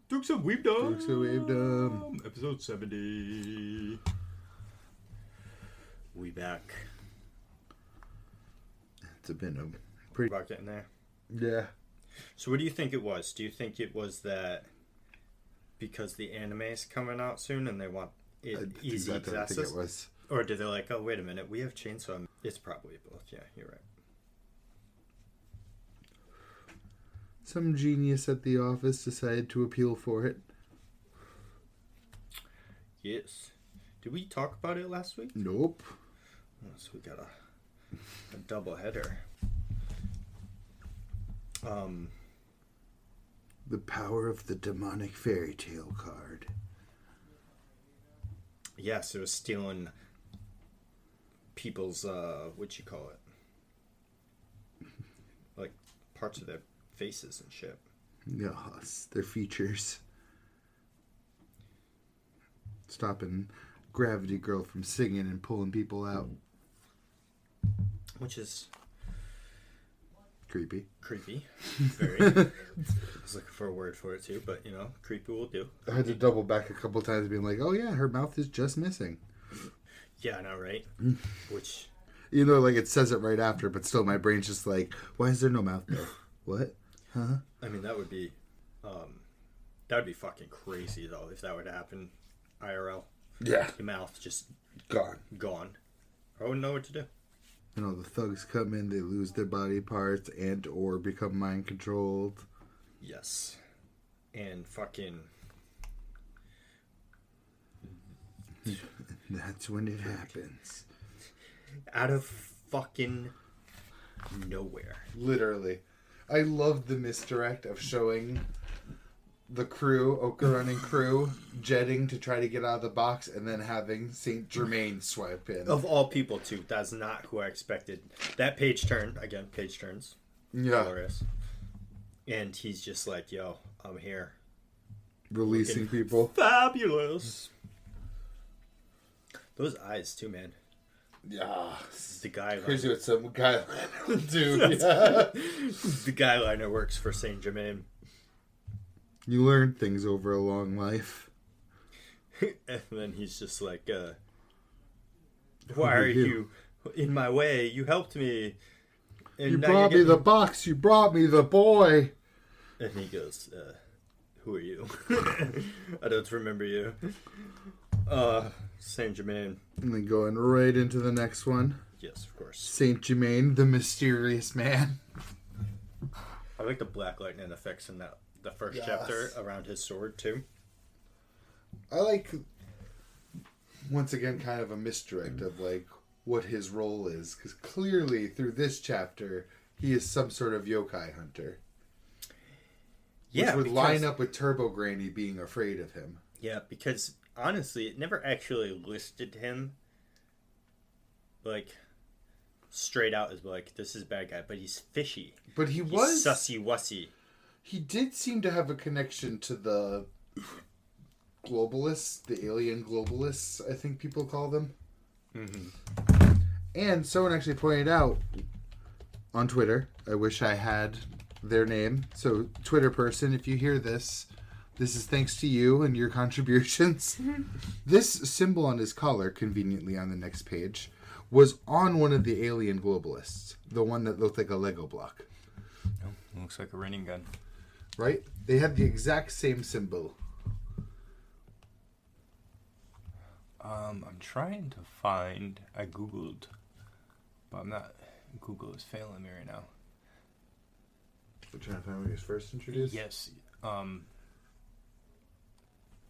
Dukes of Weebdom. Dukes of Weebdom. Episode 70. We back. It's been a pretty... About getting there. Yeah. So what do you think it was? Do you think it was that because the anime is coming out soon and they want it easy access? I think it was. Or did they like, oh, wait a minute, we have Chainsaw. It's probably both. Yeah, you're right. Some genius at the office decided to appeal for it. Yes. Did we talk about it last week? Nope. Oh, so we got a double header. The power of the demonic fairy tale card. Yes, it was stealing people's, what you call it? Like, parts of their faces and shit. Yes, their features. Stopping Gravity Girl from singing and pulling people out. Which is... Creepy. Very. I was looking for a word for it too, but, you know, creepy will do. I had to double back a couple times being like, oh yeah, her mouth is just missing. Yeah, I know, right? Which... You know, like, it says it right after, but still my brain's just like, why is there no mouth there? What? Huh? I mean, that would be fucking crazy, though, if that would happen IRL. Yeah. Your mouth just... Gone. I wouldn't know what to do. You know, the thugs come in, they lose their body parts and or become mind controlled. Yes. And fucking... That's when it happens. Out of fucking nowhere. Literally. I love the misdirect of showing the crew, Okarun and crew, jetting to try to get out of the box and then having Saint Germain swipe in. Of all people, too. That's not who I expected. That page turn, again, page turns. Yeah. Glorious. And he's just like, yo, I'm here. Releasing people. Fabulous. Those eyes, too, man. Yeah. The guy Crazy what some guy would do. The guy liner works for Saint Germain. You learn things over a long life. And then he's just like, why are you in my way? You helped me. And you brought me the box. You brought me the boy. And he goes, who are you? I don't remember you. Saint Germain. And then going right into the next one. Yes, of course. Saint Germain, the mysterious man. I like the black lightning effects in the first chapter around his sword, too. I like, once again, kind of a misdirect of, like, what his role is. Because clearly, through this chapter, he is some sort of yokai hunter. Yeah, which would line up with Turbo Granny being afraid of him. Yeah, because, honestly, it never actually listed him, like, straight out as, like, this is a bad guy. But he's fishy. But he's sussy-wussy. He did seem to have a connection to the globalists, the alien globalists, I think people call them. Mm-hmm. And someone actually pointed out on Twitter, I wish I had their name. So, Twitter person, if you hear this is thanks to you and your contributions. This symbol on his collar, conveniently on the next page, was on one of the alien globalists. The one that looked like a Lego block. Oh, looks like a raining gun. Right? They have the exact same symbol. I'm trying to find... I Googled, but I'm not... Google is failing me right now. You're trying to find when he was first introduced? Yes.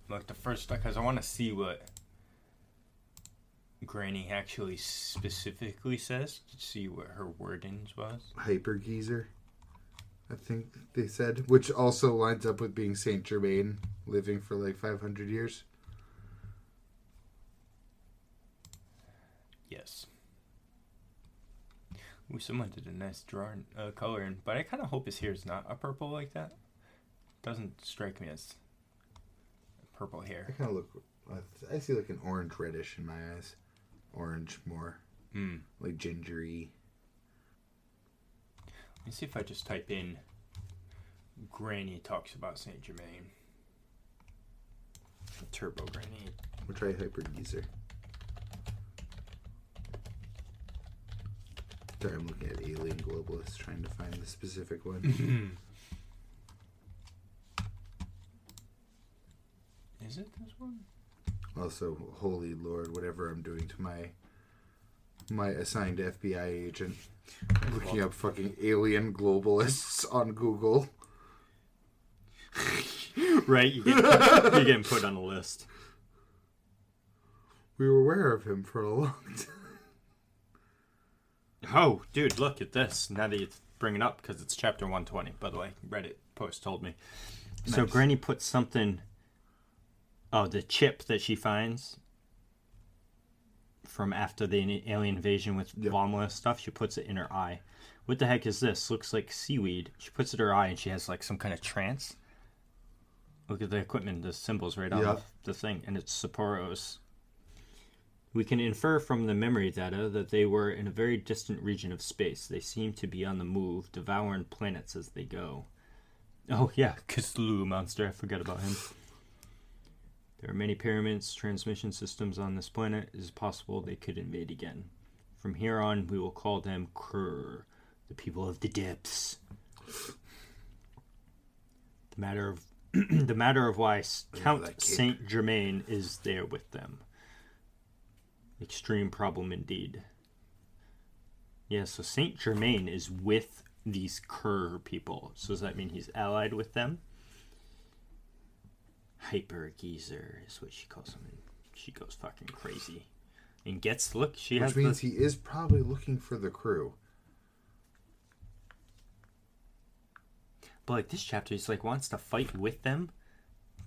Like the first... Because I want to see what Granny actually specifically says. To see what her wordings was. Hyper geezer, I think they said, which also lines up with being Saint Germain, living for like 500 years. Yes. Ooh, someone did a nice drawing, coloring, but I kind of hope his hair is not a purple like that. Doesn't strike me as purple hair. I kind of look, I see like an orange reddish in my eyes. Orange more, like gingery. Let me see if I just type in Granny talks about Saint Germain. Turbo Granny. We'll try Hyper Geezer. Sorry, I'm looking at Alien Globalist, trying to find the specific one. Is it this one? Also, holy lord, whatever I'm doing to my assigned FBI agent. Looking up fucking Alien Globalists on Google. Right, you're getting put on a list. We were aware of him for a long time. Oh, dude, look at this. Now that you bring it up, because it's chapter 120, by the way. Reddit post told me. Nice. So Granny puts something... Oh, the chip that she finds from after the alien invasion with Vomla stuff, she puts it in her eye. What the heck is this? Looks like seaweed. She puts it in her eye and she has like some kind of trance. Look at the equipment, the symbols right on the thing, and it's Sapporo's. We can infer from the memory data that they were in a very distant region of space. They seem to be on the move, devouring planets as they go. Oh yeah, Cthulhu monster, I forgot about him. There are many pyramids, transmission systems on this planet. It is possible they could invade again. From here on, we will call them Krr, the people of the depths. The matter of why Count Saint Germain is there with them. Extreme problem indeed. Yeah, so Saint Germain is with these Krr people. So does that mean he's allied with them? Hyper Geezer is what she calls him. She goes fucking crazy. And gets, look, she has... Which means he is probably looking for the crew. But like this chapter, he's like wants to fight with them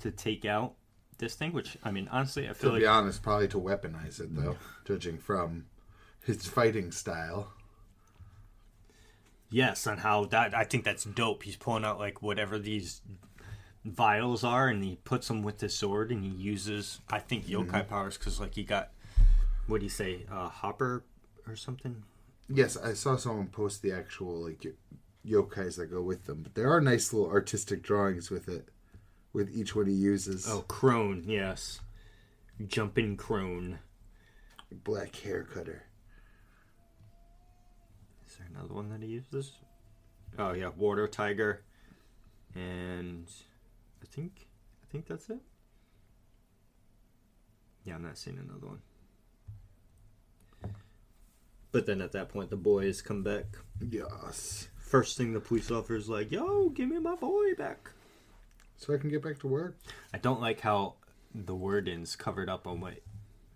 to take out this thing, which, I mean, honestly, I feel like... To be honest, probably to weaponize it, though, judging from his fighting style. Yes, and how that... I think that's dope. He's pulling out, like, whatever these vials are, and he puts them with his sword, and he uses, I think, yokai powers, because, like, he got... What do you say? Hopper or something? Yes, I saw someone post the actual, like, yokais that go with them. But there are nice little artistic drawings with it. With each one he uses. Oh, crone, yes. Jumping crone. Black hair cutter. Is there another one that he uses? Oh, yeah, water tiger. And I think that's it. Yeah, I'm not seeing another one. But then at that point, the boys come back. Yes. First thing the police officer's like, yo, give me my boy back. So I can get back to work. I don't like how the wording's covered up on what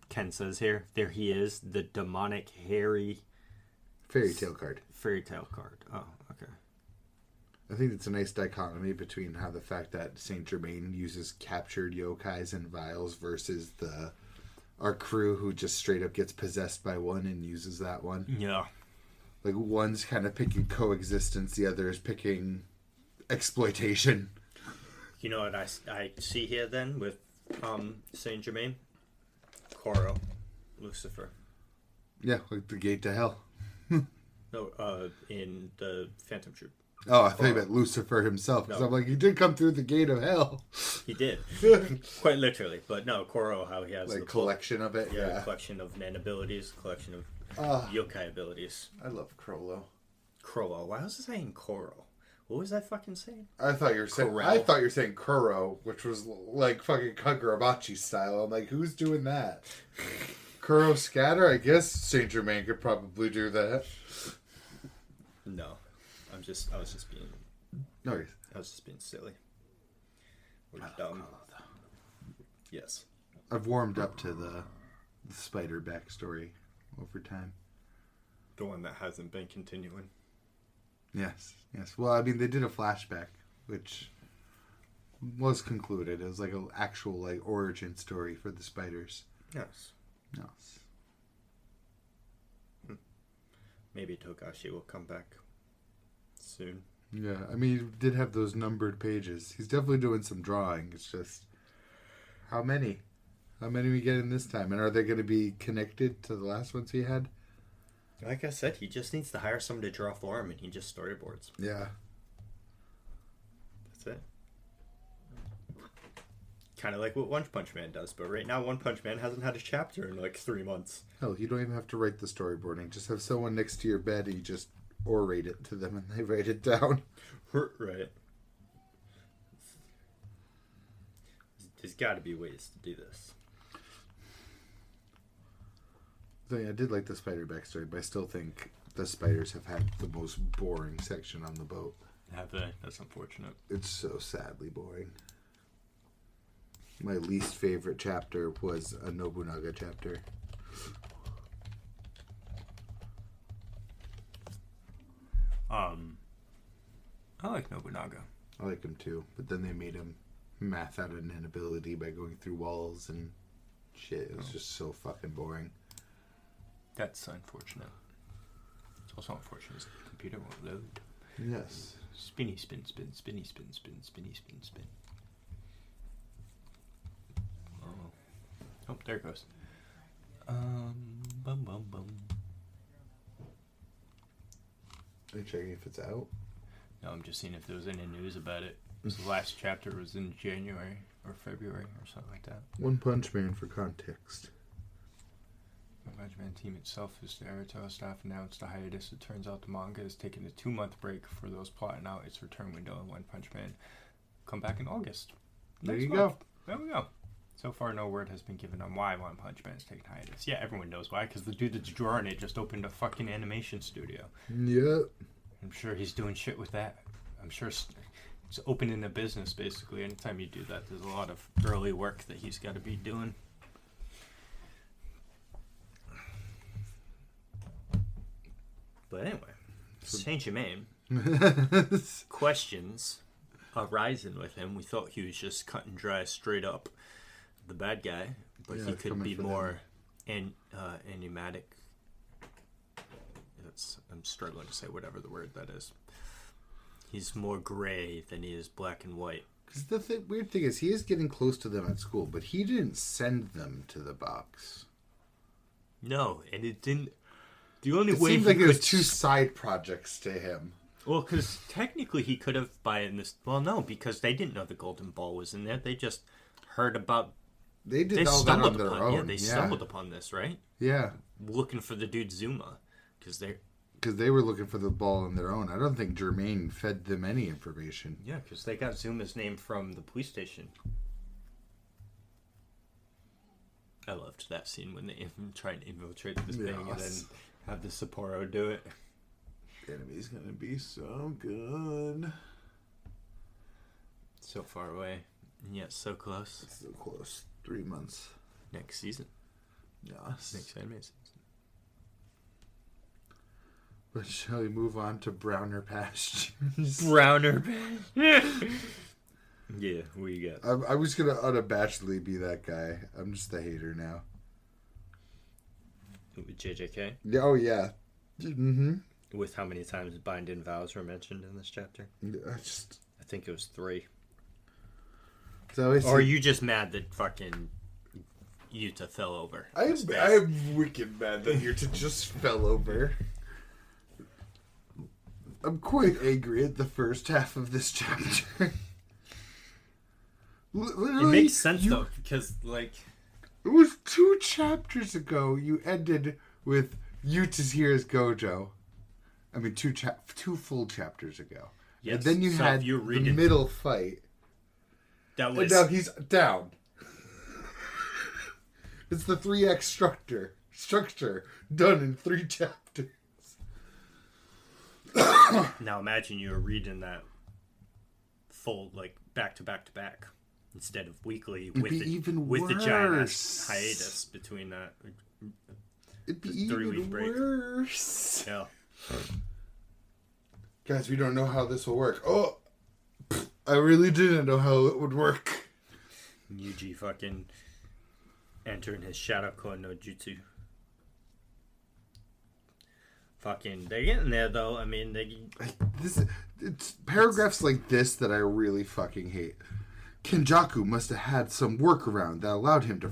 Ken says here. There he is, the demonic, hairy... Fairy tale card. Fairy tale card. Oh, okay. I think it's a nice dichotomy between how the fact that Saint Germain uses captured yokais and vials versus our crew who just straight up gets possessed by one and uses that one. Yeah. Like, one's kind of picking coexistence, the other is picking exploitation. You know what I see here then with Saint Germain? Koro. Lucifer. Yeah, like the gate to hell. No, in the Phantom Troop. Oh, I thought you meant Lucifer himself. Because I'm like, he did come through the gate of hell. He did. Quite literally. But no, Koro, how he has... Like a collection of it? Yeah, a collection of Nen abilities, a collection of yokai abilities. I love Crollo. Crollo. Why was I saying Koro? What was I fucking saying? I thought you were saying Kuro, which was like fucking Kagurabachi style. I'm like, who's doing that? Kuro Scatter? I guess Saint Germain could probably do that. No. I was just being... No, I was just being silly. Or dumb. Yes. I've warmed up to the spider backstory over time. The one that hasn't been continuing. Yes. Well, I mean, they did a flashback, which was concluded. It was like an actual like origin story for the spiders. Yes. Maybe Togashi will come back soon. Yeah, I mean, he did have those numbered pages. He's definitely doing some drawing. It's just, how many? How many we get in this time? And are they going to be connected to the last ones he had? Like I said, he just needs to hire someone to draw for him, and he just storyboards. Yeah. That's it. kind of like what One Punch Man does. But right now, One Punch Man hasn't had a chapter in like 3 months. Hell, you don't even have to write the storyboarding. Just have someone next to your bed and you just orate it to them and they write it down. Right. There's got to be ways to do this. So, yeah, I did like the spider backstory, but I still think the spiders have had the most boring section on the boat. Have they? That's unfortunate. It's so sadly boring. My least favorite chapter was a Nobunaga chapter. I like Nobunaga. I like him too, but then they made him math out an inability by going through walls and shit. It was just so fucking boring. That's unfortunate. It's also unfortunate the computer won't load. Yes. Spinny, spin, spin, spinny, spin, spin, spinny, spin, spin. Oh, there it goes. Bum, bum, bum. Are you checking if it's out? No, I'm just seeing if there was any news about it. The last chapter was in January or February or something like that. One Punch Man for context. The One Punch Man team itself, as the Naruto staff announced a hiatus. It turns out the manga has taken a 2-month break for those plotting out its return window, and One Punch Man come back in August. There you go. There we go. So far, no word has been given on why One Punch Man is taking hiatus. Yeah, everyone knows why, because the dude that's drawing it just opened a fucking animation studio. Yep. I'm sure he's doing shit with that. I'm sure it's opening a business, basically. Anytime you do that, there's a lot of early work that he's got to be doing. But anyway, Saint-Germain, questions arising with him. We thought he was just cut and dry, straight up the bad guy, but he could be more enigmatic. I'm struggling to say whatever the word that is. He's more gray than he is black and white. Because the weird thing is, he is getting close to them at school, but he didn't send them to the box. No, and it didn't. The only it way seemed he like it was 2 side projects to him. Well, because technically he could have Well, no, because they didn't know the Golden Ball was in there. They just heard about. They did all that on their own. Yeah, they stumbled upon this, right? Yeah, looking for the dude Zuma, because they were looking for the ball on their own. I don't think Germain fed them any information. Yeah, because they got Zuma's name from the police station. I loved that scene when they tried to infiltrate this thing and then have the Sapporo do it. The enemy's gonna be so good. So far away, and yet so close. So close. 3 months. Next season. Yes. Next anime season. But shall we move on to browner pastures? Browner pastures. Yeah, what you got? I was going to unabashedly be that guy. I'm just a hater now. With JJK? Oh, yeah. Mm-hmm. With how many times bind-in vows were mentioned in this chapter? I think it was 3. Or are you just mad that fucking Yuta fell over? I'm wicked mad that Yuta just fell over. I'm quite angry at the first half of this chapter. Literally, it makes sense though, because like it was 2 chapters ago you ended with Yuta's here as Gojo. I mean 2 full chapters ago. Yes. And then you had the middle fight. That was... And now he's down. It's the 3X structure done in 3 chapters. Now imagine you were reading that full, like, back to back to back instead of weekly with the giant hiatus between that. It'd be even worse. Yeah. Guys, we don't know how this will work. Oh, I really didn't know how it would work. Yuji fucking entering his Shadoko no Jutsu. Fucking, they're getting there though. I mean, it's paragraphs like this that I really fucking hate. Kenjaku must have had some workaround that allowed him to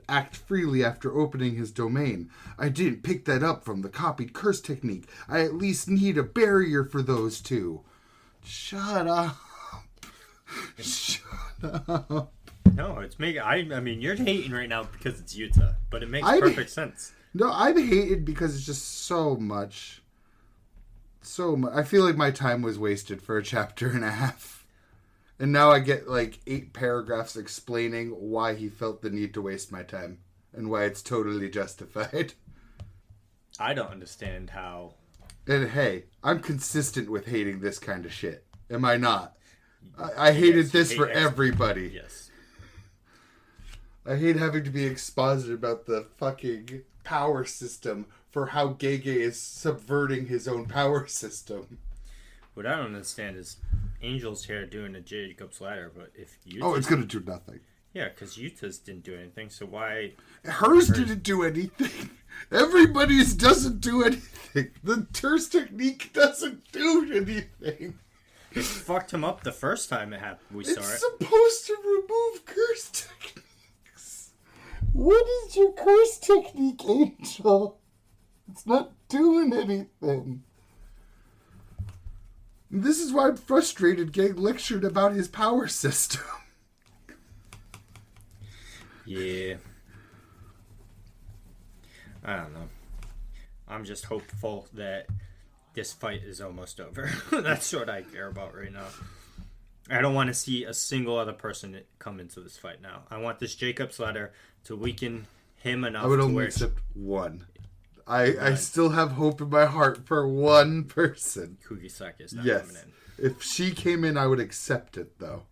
act freely after opening his domain. I didn't pick that up from the copied curse technique. I at least need a barrier for those 2. Shut up. Shut up. No, it's making... I mean, you're hating right now because it's Yuta, but it makes perfect sense. No, I'm hated because it's just so much. So much. I feel like my time was wasted for a chapter and a half. And now I get like 8 paragraphs explaining why he felt the need to waste my time. And why it's totally justified. I don't understand how... And hey, I'm consistent with hating this kind of shit. Am I not? I hated this for everybody. Yes. I hate having to be exposited about the fucking power system for how Gege is subverting his own power system. What I don't understand is Angel's here doing a Jacob's Ladder, but if Yuta's... Oh, it's going to do nothing. Yeah, because Yuta's didn't do anything, so why... Hers didn't do anything. Everybody's doesn't do anything. The Terse technique doesn't do anything. It fucked him up the first time we saw it. It's supposed to remove curse techniques. What is your curse technique, Angel? It's not doing anything. This is why I'm frustrated getting lectured about his power system. Yeah. I don't know. I'm just hopeful that this fight is almost over. That's what I care about right now. I don't want to see a single other person come into this fight now. I want this Jacob's Ladder to weaken him enough. I would only accept one. I still have hope in my heart for one person. Kugisaki is not coming in. If she came in, I would accept it, though.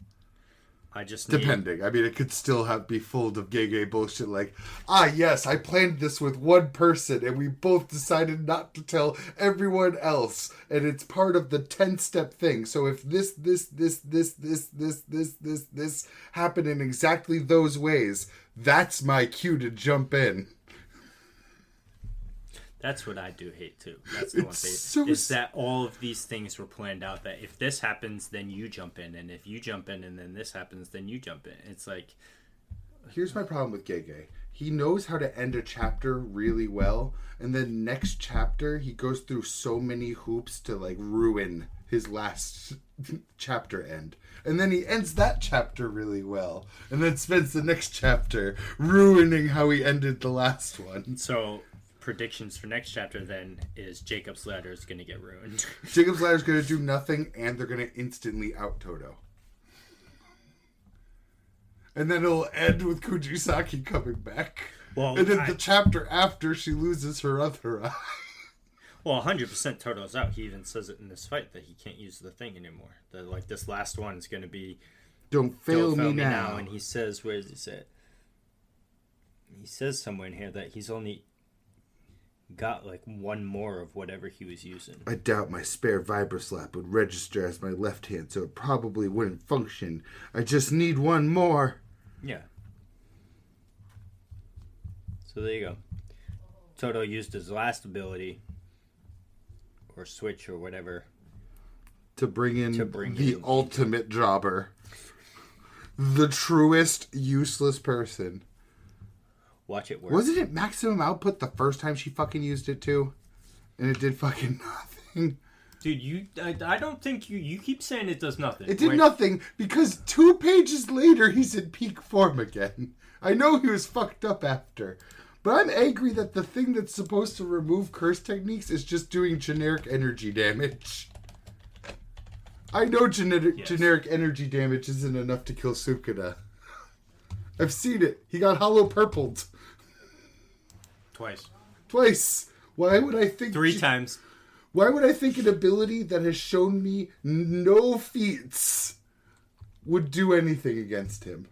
I just depending. I mean, it could still be full of Gege bullshit like, yes, I planned this with one person and we both decided not to tell everyone else. And it's part of the 10-step thing. So if this happen in exactly those ways, that's my cue to jump in. That's what I do hate too. That's the one thing. Is that all of these things were planned out. That if this happens, then you jump in, and if you jump in, and then this happens, then you jump in. It's like, here's my problem with Gege. He knows how to end a chapter really well, and then next chapter he goes through so many hoops to like ruin his last chapter end. And then he ends that chapter really well, and then spends the next chapter ruining how he ended the last one. So predictions for next chapter then is Jacob's Ladder is going to get ruined. Jacob's Ladder is going to do nothing, and they're going to instantly out Toto. And then it'll end with Kugisaki coming back. Well, and then the chapter after she loses her other eye. Well, 100% Toto's out. He even says it in this fight that he can't use the thing anymore. That like this last one is going to be Don't fail me now. And he says, where does he say it? He says somewhere in here that he's only got like one more of whatever he was using. I doubt my spare vibroslap would register as my left hand, so it probably wouldn't function. I just need one more. Yeah. So there you go. Toto used his last ability, or switch, or whatever, to bring in the ultimate jobber. The truest useless person. Watch it work. Wasn't it maximum output the first time she fucking used it too? And it did fucking nothing. Dude, I don't think you keep saying it does nothing. It did nothing because 2 pages later he's in peak form again. I know he was fucked up after. But I'm angry that the thing that's supposed to remove curse techniques is just doing generic energy damage. I know generic energy damage isn't enough to kill Sukuna. I've seen it. He got hollow purpled. Twice. Why would I think... 3 times. Why would I think an ability that has shown me no feats would do anything against him?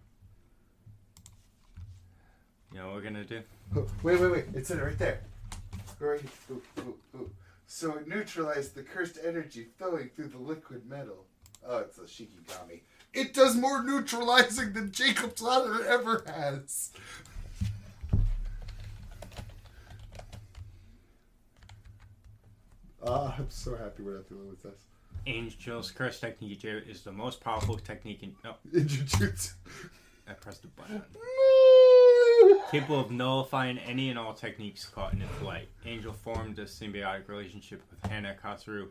You know what we're going to do? Oh, wait. It's right there. Right. Ooh. So it neutralized the cursed energy flowing through the liquid metal. Oh, it's a Shikigami. It does more neutralizing than Jacob's Ladder ever has. I'm so happy we're not dealing with this. Angel's curse technique is the most powerful technique in Jujutsu. I pressed the button. Capable of nullifying any and all techniques caught in its light. Angel formed a symbiotic relationship with Hana Katsuru,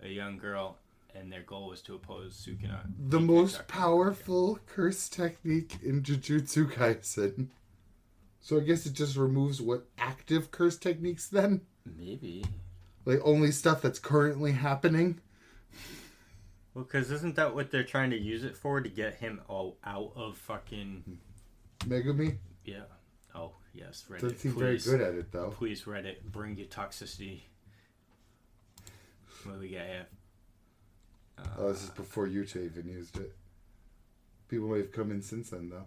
a young girl and their goal was to oppose Sukuna. The most powerful curse technique in Jujutsu Kaisen. So I guess it just removes what active curse techniques then? Maybe. Like only stuff that's currently happening? Well, because isn't that what they're trying to use it for? To get him all out of fucking... Megumi? Yeah. Oh, yes, Reddit. Doesn't seem very good at it, though. Please, Reddit, bring your toxicity. What do we got here? This is before Yuta even used it. People may have come in since then, though.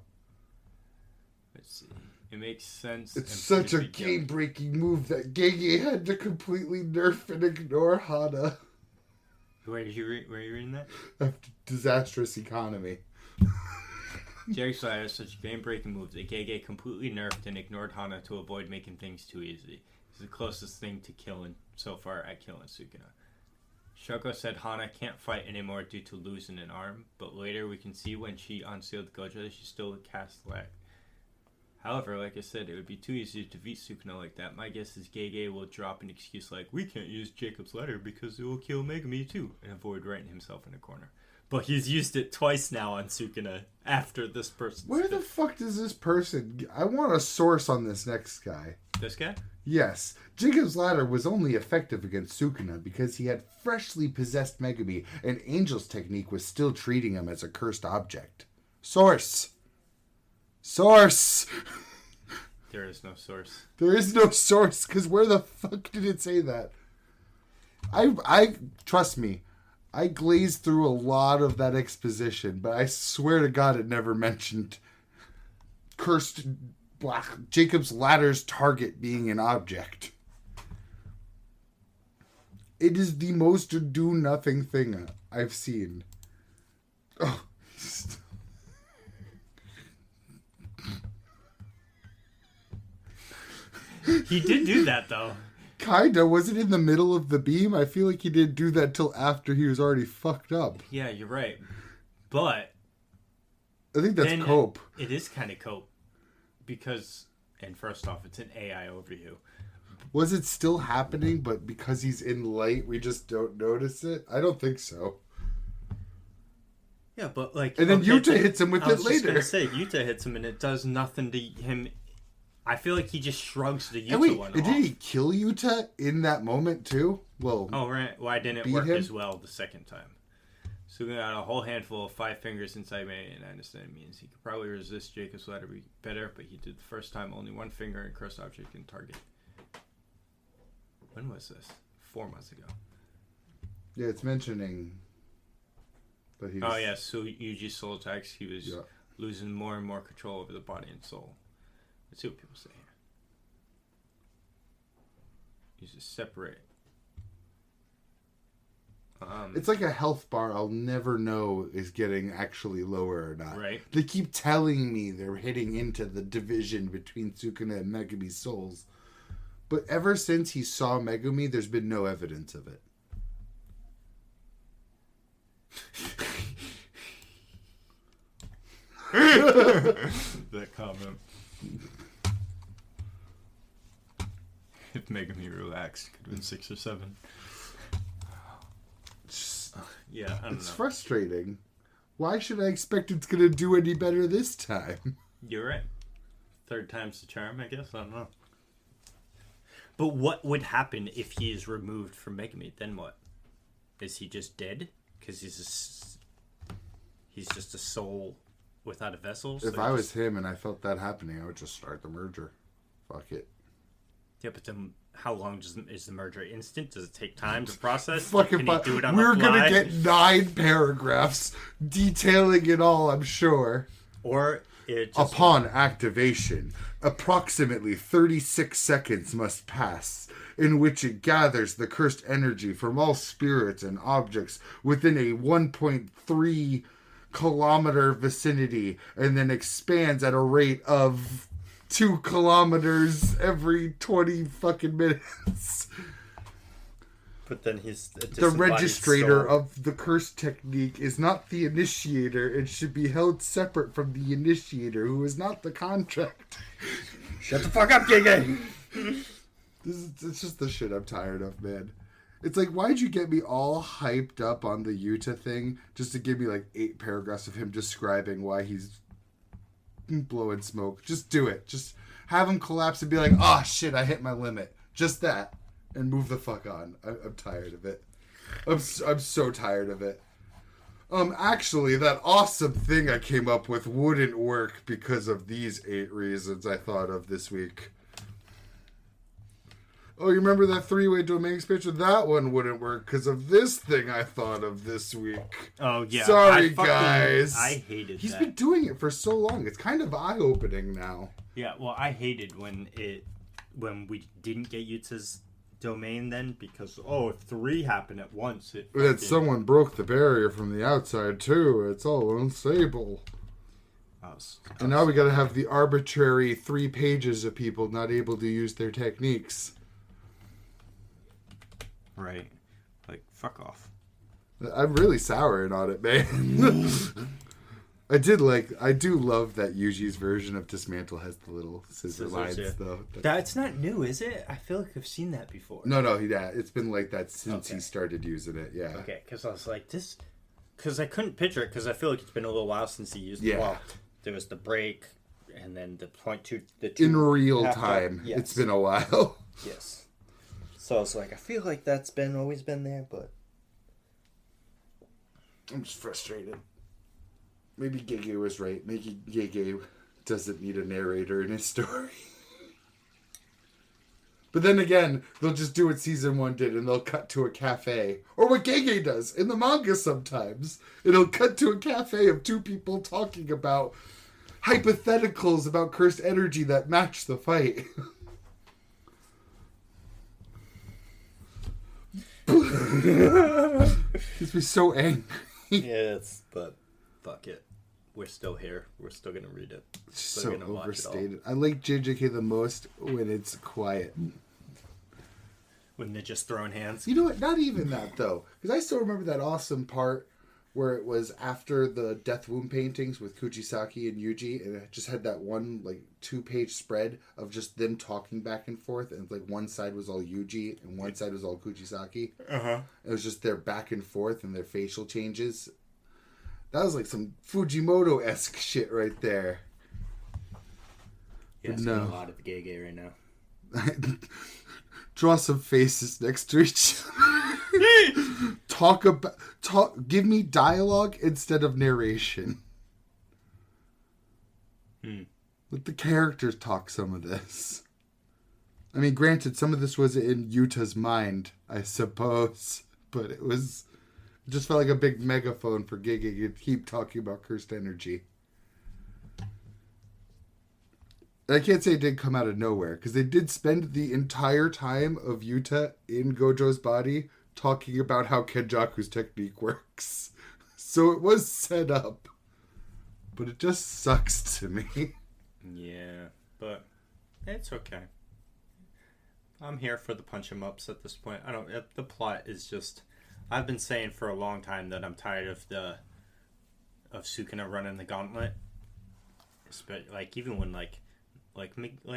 Let's see. It makes sense. It's such a game-breaking move that Gege had to completely nerf and ignore Hana. Where are you reading that? After disastrous economy. Jerry Slayer is such a game-breaking move that Gege completely nerfed and ignored Hana to avoid making things too easy. It's the closest thing to killing so far at killing Sukuna. Shoko said Hana can't fight anymore due to losing an arm, but later we can see when she unsealed Gojo she still cast lag. However, like I said, it would be too easy to defeat Sukuna like that. My guess is Gege will drop an excuse like, we can't use Jacob's ladder because it will kill Megumi too, and avoid writing himself in a corner. But he's used it twice now on Sukuna after this person. Where the fuck does this person... I want a source on this next guy. This guy? Yes. Jacob's ladder was only effective against Sukuna because he had freshly possessed Megumi, and Angel's technique was still treating him as a cursed object. Source! Source! There is no source. There is no source, because where the fuck did it say that? I trust me, I glazed through a lot of that exposition, but I swear to God it never mentioned cursed Jacob's ladder's target being an object. It is the most do-nothing thing I've seen. Oh, he did do that, though. Kinda. Was it in the middle of the beam? I feel like he didn't do that till after he was already fucked up. Yeah, you're right. But... I think that's cope. It is kind of cope. Because... And first off, it's an AI overview. Was it still happening, but because he's in light, we just don't notice it? I don't think so. Yeah, but like... And then Yuta hits him with it later. I was just going to say, Yuta hits him and it does nothing to him... I feel like he just shrugs the Yuta one off. Did he kill Yuta in that moment too? Well, oh right. Why didn't it work as well the second time? Sukuna got a whole handful of 5 fingers inside me, and I understand it means he could probably resist Jacob's ladder better, but he did the first time only 1 finger and cursed object in target. When was this? 4 months ago. Yeah, it's mentioning that he's... Oh yeah, so Yuji's soul attacks, he was losing more and more control over the body and soul. Let's see what people say here. Use a separate. It's like a health bar I'll never know is getting actually lower or not. Right. They keep telling me they're hitting into the division between Sukuna and Megumi's souls. But ever since he saw Megumi, there's been no evidence of it. That comment. If Megumi relaxed, could have been 6 or 7. Yeah, I don't know. It's frustrating. Why should I expect it's going to do any better this time? You're right. 3rd time's the charm, I guess. I don't know. But what would happen if he is removed from Megumi? Then what? Is he just dead? Because he's just a soul without a vessel? So if I was him and I felt that happening, I would just start the merger. Fuck it. Yeah, but then how long is the merger? Instant? Does it take time to process? Fucking Can he do it on we're the fly? gonna get 9 paragraphs detailing it all, I'm sure. Or it just... Upon activation, approximately 36 seconds must pass, in which it gathers the cursed energy from all spirits and objects within a 1.3 kilometer vicinity, and then expands at a rate of 2 kilometers every 20 fucking minutes. But then he's the registrator of the curse technique is not the initiator and should be held separate from the initiator, who is not the contract. Shut the fuck up, Gege! It's just the shit I'm tired of, man. It's like, why'd you get me all hyped up on the Yuta thing just to give me like 8 paragraphs of him describing why he's blowing smoke? Just do it. Just have him collapse and be like, oh shit, I hit my limit. Just that. And move the fuck on. I'm tired of it. I'm so tired of it. Actually, that awesome thing I came up with wouldn't work because of these 8 reasons I thought of this week. Oh, you remember that 3-way domain expansion? That one wouldn't work because of this thing I thought of this week. Oh, yeah. Sorry, guys. I hated He's that. been doing it for so long. It's kind of eye-opening now. Yeah, well, I hated when we didn't get Yuta's domain then because, if 3 happened at once. That someone broke the barrier from the outside, too. It's all unstable. And now we gotta have the arbitrary 3 pages of people not able to use their techniques. Right. Like, fuck off. I'm really souring on it, man. I do love that Yuji's version of Dismantle has the little scissor lines, though. That's not new, is it? I feel like I've seen that before. No, yeah. It's been like that since he started using it, yeah. Okay, because I was like, because I couldn't picture it, because I feel like it's been a little while since he used it. Well, there was the break, and then the point two... In real time. Yes. It's been a while. Yes. So I was like, I feel like that's always been there, but... I'm just frustrated. Maybe Gege was right. Maybe Gege doesn't need a narrator in his story. But then again, they'll just do what Season 1 did, and they'll cut to a cafe. Or what Gege does in the manga sometimes. It'll cut to a cafe of 2 people talking about hypotheticals about cursed energy that match the fight. Makes me so angry. But fuck it. We're still here. We're still gonna read it. So overstated. I like JJK the most when it's quiet. When they're just throwing hands. You know what? Not even that though, because I still remember that awesome part where it was after the Death Womb paintings with Kuchisaki and Yuji, and it just had that one 2-page spread of just them talking back and forth, and one side was all Yuji and one side was all Kuchisaki. It was just their back and forth and their facial changes. That was some Fujimoto-esque shit right there. Yeah, it's a lot of Gege right now. Draw some faces next to each other. Give me dialogue instead of narration. Let the characters talk some of this. I mean, granted, some of this was in Yuta's mind, I suppose, but it just felt like a big megaphone for Gege to keep talking about cursed energy. And I can't say it did come out of nowhere, because they did spend the entire time of Yuta in Gojo's body talking about how Kenjaku's technique works. So it was set up. But it just sucks to me. Yeah, but it's okay. I'm here for the punch 'em ups at this point. The plot is just... I've been saying for a long time that I'm tired of Sukuna running the gauntlet. But even when like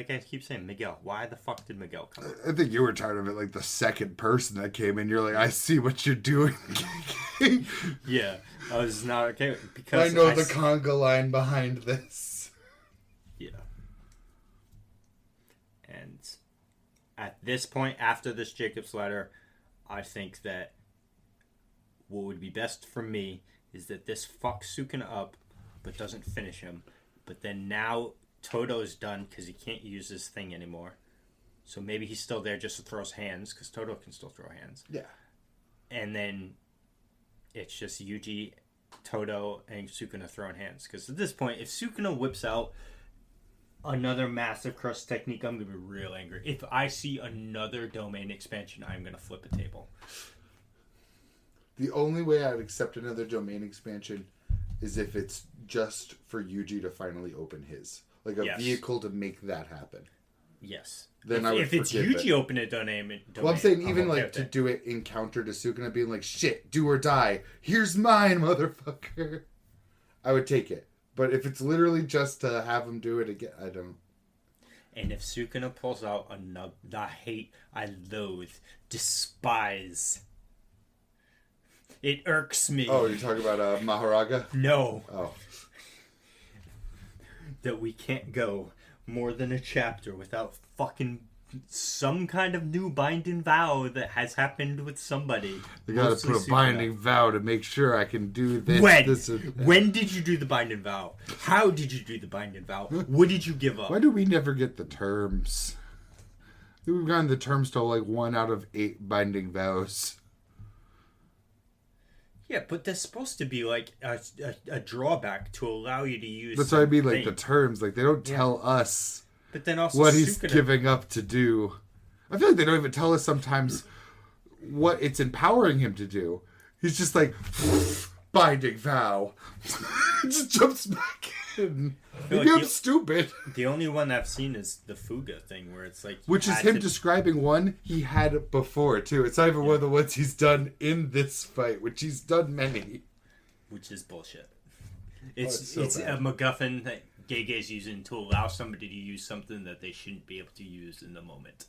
I keep saying, Miguel. Why the fuck did Miguel come? I think you were tired of it. The second person that came in, you're like, I see what you're doing. Yeah, I was not okay because I know the conga line behind this. Yeah, and at this point, after this Jacob's letter, I think that what would be best for me is that this fucks Sukuna up, but doesn't finish him. But then now Todo's done because he can't use this thing anymore. So maybe he's still there just to throw his hands, because Todo can still throw hands. Yeah. And then it's just Yuji, Todo, and Sukuna throwing hands. Because at this point, if Sukuna whips out another massive crush technique, I'm going to be real angry. If I see another domain expansion, I'm going to flip a table. The only way I would accept another domain expansion is if it's just for Yuji to finally open his. Vehicle to make that happen. Yes. Then if it's Yuji open a domain. Well, I'm saying even to do it in counter to Sukuna being like, shit, do or die. Here's mine, motherfucker. I would take it. But if it's literally just to have him do it again, I don't. And if Sukuna pulls out another, I loathe, despise. It irks me. Oh, you're talking about Maharaga? No. Oh. That we can't go more than a chapter without fucking some kind of new binding vow that has happened with somebody. They gotta put a binding vow to make sure I can do this. When? This, and that. When did you do the binding vow? How did you do the binding vow? What did you give up? Why do we never get the terms? We've gotten the terms to like 1 out of 8 binding vows. Yeah, but there's supposed to be like a drawback to allow you to use. That's what I mean, like the terms. Like they don't tell us. But then also what he's giving up to do. I feel like they don't even tell us sometimes what it's empowering him to do. He's just like, binding vow. Just jumps back in. Maybe I'm stupid. The only one I've seen is the Fuga thing, where it's like... Which is him describing one he had before, too. It's not even one of the ones he's done in this fight, which he's done many. Which is bullshit. It's bad. A MacGuffin that Gege's using to allow somebody to use something that they shouldn't be able to use in the moment.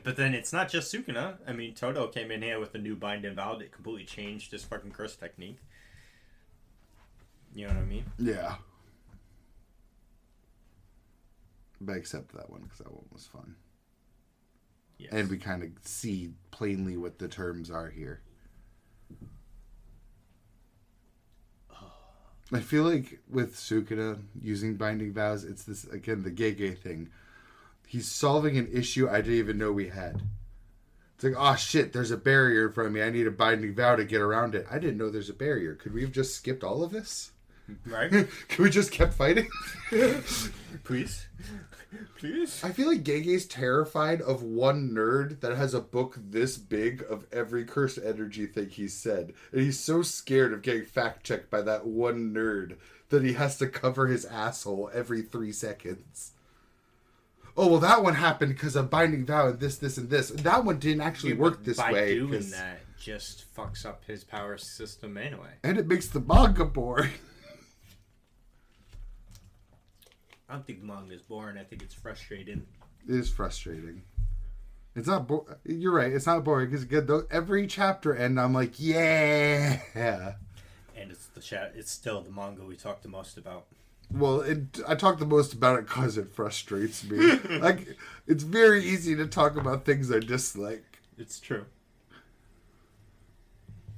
But then it's not just Sukuna. I mean, Todo came in here with a new binding vow that completely changed his fucking curse technique. You know what I mean? Yeah. But I accept that one because that one was fun. Yes. And we kind of see plainly what the terms are here. I feel like with Sukuna using binding vows, it's this, again, the Gege thing. He's solving an issue I didn't even know we had. It's like, oh shit, there's a barrier in front of me. I need a binding vow to get around it. I didn't know there's a barrier. Could we have just skipped all of this? Right? Could we just kept fighting? Please? Please? I feel like Gege's terrified of one nerd that has a book this big of every cursed energy thing he's said. And he's so scared of getting fact-checked by that one nerd that he has to cover his asshole every 3 seconds. Oh, well, that one happened because of binding vow and this, and this. That one didn't actually work this way. By doing that, just fucks up his power system anyway. And it makes the manga boring. I don't think the manga is boring. I think it's frustrating. It is frustrating. It's not You're right. It's not boring because every chapter end, I'm like, yeah. And it's still the manga we talked the most about. Well, I talk the most about it because it frustrates me. Like, it's very easy to talk about things I dislike. It's true.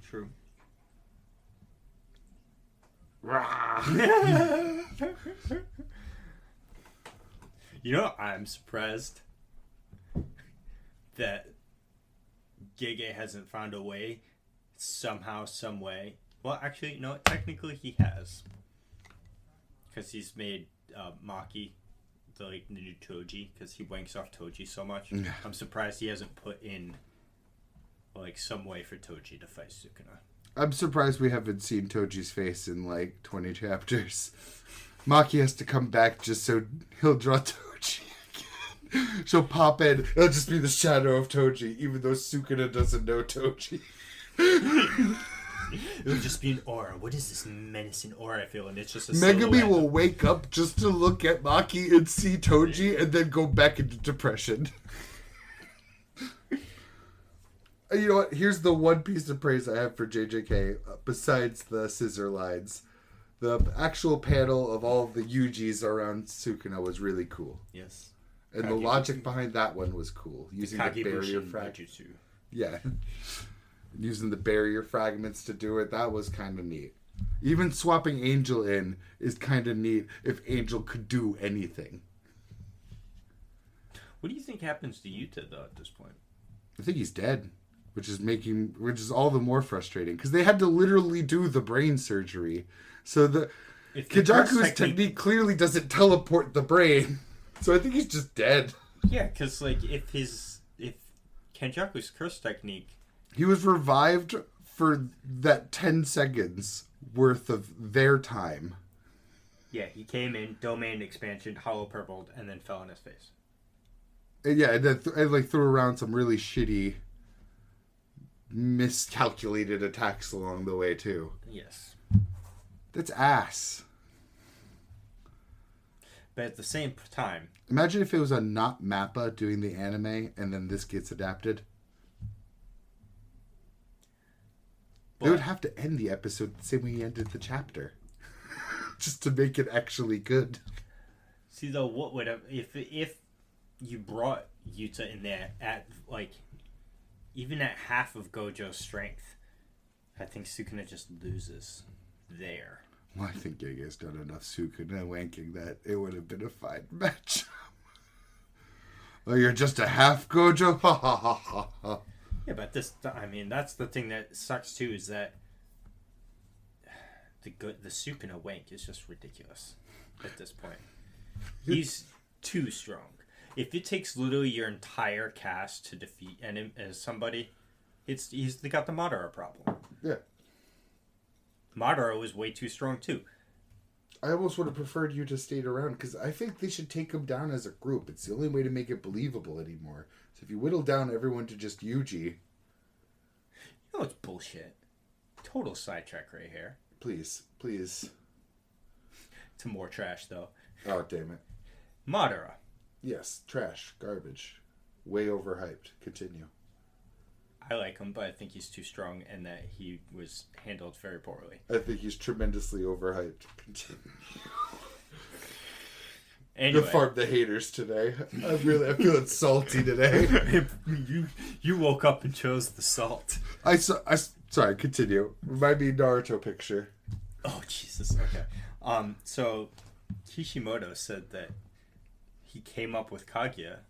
True. You know, I'm surprised that Gege hasn't found a way, somehow, some way. Well, actually, no, technically he has. Because he's made Maki the new Toji, because he wanks off Toji so much. Yeah. I'm surprised he hasn't put in some way for Toji to fight Sukuna. I'm surprised we haven't seen Toji's face in 20 chapters. Maki has to come back just so he'll draw Toji again. She'll pop in. It'll just be the shadow of Toji, even though Sukuna doesn't know Toji. It'll just be an aura. What is this menacing aura I feel? And it's just a Megumi will wake up just to look at Maki and see Toji and then go back into depression. You know what? Here's the one piece of praise I have for JJK, besides the scissor lines. The actual panel of all of the Yujis around Sukuna was really cool. Yes. And the logic behind that one was cool. Using the barrier fragments. Yeah. Using the barrier fragments to do it, that was kind of neat. Even swapping Angel in is kind of neat if Angel could do anything. What do you think happens to Yuta, though, at this point? I think he's dead, which is all the more frustrating, because they had to literally do the brain surgery. So Kajaku's technique clearly doesn't teleport the brain. So I think he's just dead. Yeah, because if Kenjaku's curse technique... He was revived for that 10 seconds worth of their time. Yeah, he came in, domain expansion, hollow purpled, and then fell on his face. And yeah, and then threw around some really shitty, miscalculated attacks along the way, too. Yes. That's ass. But at the same time... Imagine if it was not Mappa doing the anime, and then this gets adapted. They would have to end the episode the same way he ended the chapter. Just to make it actually good. See, though, what would have... If you brought Yuta in there at, like... Even at half of Gojo's strength, I think Sukuna just loses there. Well, I think Gege's done enough Sukuna wanking that it would have been a fine match. Oh, you're just a half Gojo? Ha ha ha ha ha. Yeah, but that's the thing that sucks too, is that the Sukuna wank is just ridiculous at this point. He's too strong. If it takes literally your entire cast to defeat somebody, he's got the Madara problem. Yeah. Madara was way too strong too. I almost would have preferred you to stay around, because I think they should take him down as a group. It's the only way to make it believable anymore. So if you whittle down everyone to just Yuji... You know it's bullshit. Total sidetrack right here. Please. To more trash, though. Oh, damn it. Madara. Yes, trash, garbage. Way overhyped. Continue. I like him, but I think he's too strong and that he was handled very poorly. I think he's tremendously overhyped. Continue. Anyway. To farm the haters today. I'm feeling salty today. You woke up and chose the salt. Sorry, continue. Remind me Naruto picture. Oh, Jesus. Okay. So Kishimoto said that he came up with Kaguya,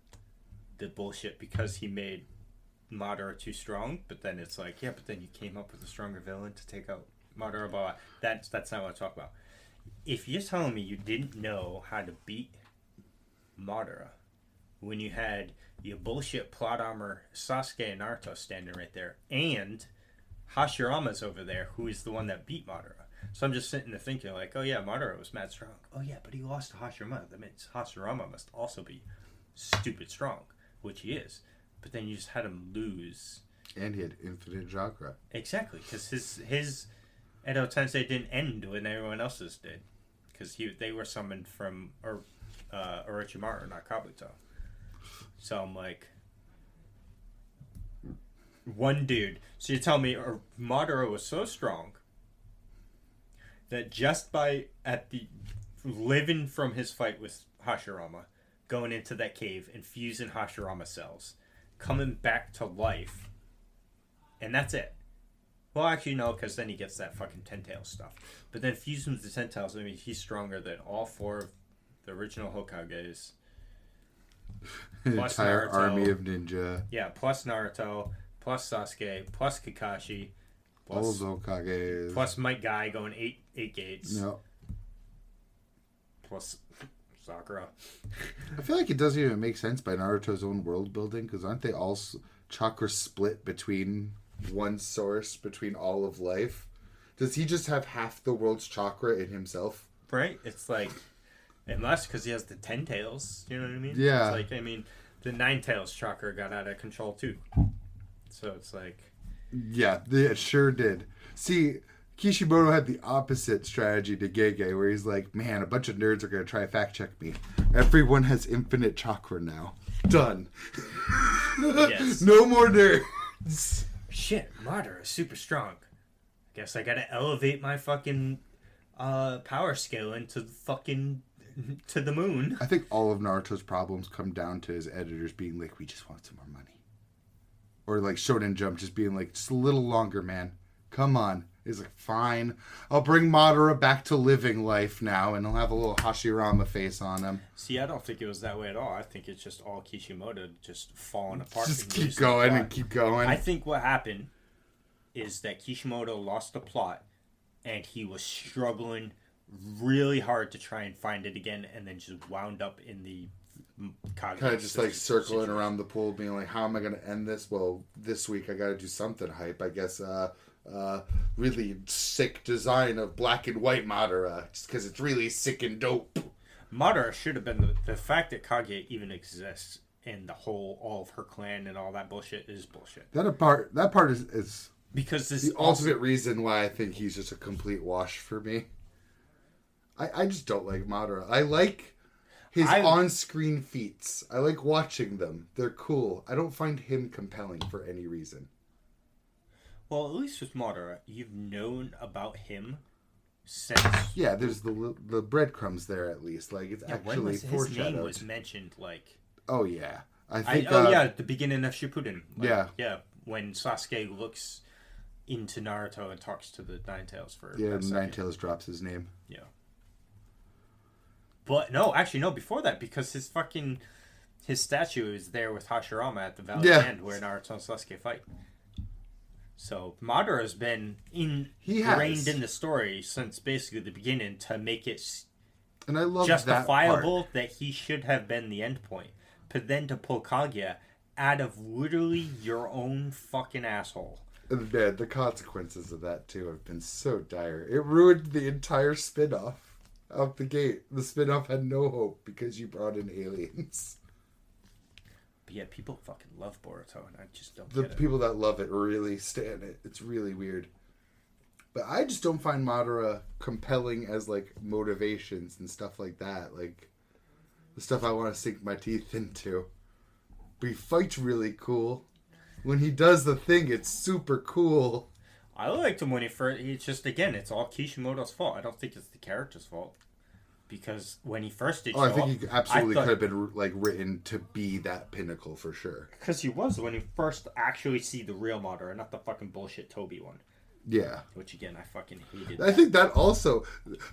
the bullshit, because he made Madara too strong, but then it's like, yeah, but then you came up with a stronger villain to take out Madara, blah, blah. That's not what I talk about. If you're telling me you didn't know how to beat Madara when you had your bullshit plot armor Sasuke and Naruto standing right there, and Hashirama's over there, who is the one that beat Madara. So I'm just sitting there thinking, like, oh yeah, Madara was mad strong. Oh yeah, but he lost to Hashirama. That means Hashirama must also be stupid strong, which he is. But then you just had him lose. And he had infinite chakra. Exactly, because his Edo Tensei didn't end when everyone else's did. Because they were summoned from Orochimaru, not Kabuto. So I'm like, one dude. So you tell me Madara was so strong that just by living from his fight with Hashirama, going into that cave and fusing Hashirama cells, coming back to life, and that's it. Well, actually, no, because then he gets that fucking Ten Tails stuff. But then fusing with the Ten Tails, I mean, he's stronger than all four of the original Hokages. An entire Naruto, army of ninja. Yeah, plus Naruto, plus Sasuke, plus Kakashi. Plus, all of the Hokages. Plus Might Guy going eight gates. No. Plus Sakura. I feel like it doesn't even make sense by Naruto's own world building, because aren't they all chakra split between one source, between all of life? Does he just have half the world's chakra in himself? Right? It's like, unless because he has the 10 tails, you know what I mean? Yeah. It's like, I mean, the 9 tails chakra got out of control too. So it's like... Yeah, it sure did. See, Kishimoto had the opposite strategy to Gege, where he's like, man, a bunch of nerds are going to try fact check me. Everyone has infinite chakra now. Done. Yes. No more nerds. Shit, Madara is super strong. Guess I gotta elevate my fucking power scale into fucking to the moon. I think all of Naruto's problems come down to his editors being like, we just want some more money. Or like Shonen Jump just being like, just a little longer, man. Come on. He's like, fine. I'll bring Madara back to living life now, and he'll have a little Hashirama face on him. See, I don't think it was that way at all. I think it's just all Kishimoto just falling apart. Just keep going and keep going. I think what happened is that Kishimoto lost the plot, and he was struggling really hard to try and find it again, and then just wound up in the kind of just like circling around the pool, being like, how am I going to end this? Well, this week I got to do something hype. I guess really sick design of black and white Madara, just because it's really sick and dope. Madara should have been the fact that Kage even exists and all of her clan and all that bullshit is bullshit. That part is because this the ultimate reason why I think he's just a complete wash for me. I just don't like Madara. his on-screen feats. I like watching them. They're cool. I don't find him compelling for any reason. Well, at least with Madara, you've known about him since... Yeah, there's the breadcrumbs there at least. Like, it's actually foreshadowed. His name was mentioned, like... Oh, yeah. I think... at the beginning of Shippuden. Like, yeah, when Sasuke looks into Naruto and talks to the Ninetales for yeah, Ninetales drops his name. Yeah. But, no, before that, because his statue is there with Hashirama at the Valley End where Naruto and Sasuke fight. So Madara's been ingrained in the story since basically the beginning to make it and I love justifiable that he should have been the end point. But then to pull Kaguya out of literally your own fucking asshole. And the consequences of that too have been so dire. It ruined the entire spin-off out the gate. The spin-off had no hope because you brought in aliens. But yeah, people fucking love Boruto, and I just don't get it. The people that love it really stand it. It's really weird. But I just don't find Madara compelling as, like, motivations and stuff like that. Like, the stuff I want to sink my teeth into. But he fights really cool. When he does the thing, it's super cool. I liked him when he first... It's just, again, it's all Kishimoto's fault. I don't think it's the character's fault. Because when he first did I think he absolutely could have been like written to be that pinnacle for sure. Because he was when you first actually see the real Madara, not the fucking bullshit Toby one. Yeah. Which again, I fucking hated. I think that also,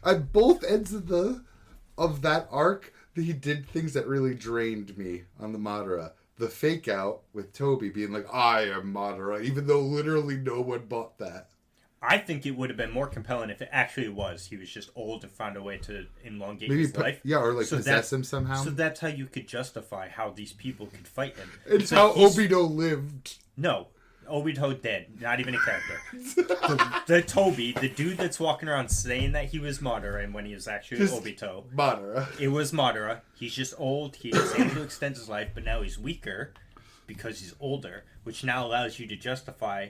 at both ends of that arc, he did things that really drained me on the Madara. The fake out with Toby being like, I am Madara, even though literally no one bought that. I think it would have been more compelling if it actually was. He was just old and found a way to elongate his life. Yeah, or like possess him somehow. So that's how you could justify how these people could fight him. It's how Obito lived. No. Obito dead. Not even a character. the Toby, the dude that's walking around saying that he was Madara and when he was actually just Obito. Madara. It was Madara. He's just old. He was able to extend his life, but now he's weaker because he's older, which now allows you to justify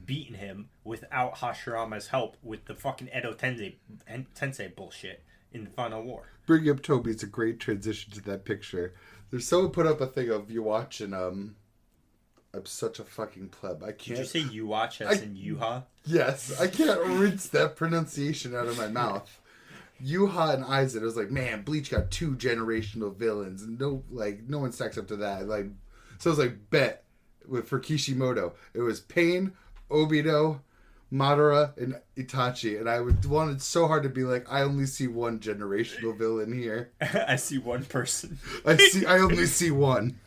beating him without Hashirama's help with the fucking Edo Tensei bullshit in the final war. Bringing up Toby's a great transition to that picture. There's someone put up a thing of you watching I'm such a fucking pleb. I can't. Did you say you watch as in Yuha? Yes, I can't rinse that pronunciation out of my mouth. Yuha and Aizen. I was like, man, Bleach got 2 generational villains, and no one stacks up to that. Like, so I was like, bet for Kishimoto, it was Pain, Obito, Madara, and Itachi, and I wanted so hard to be like, I only see one generational villain here. I see one person. I only see one.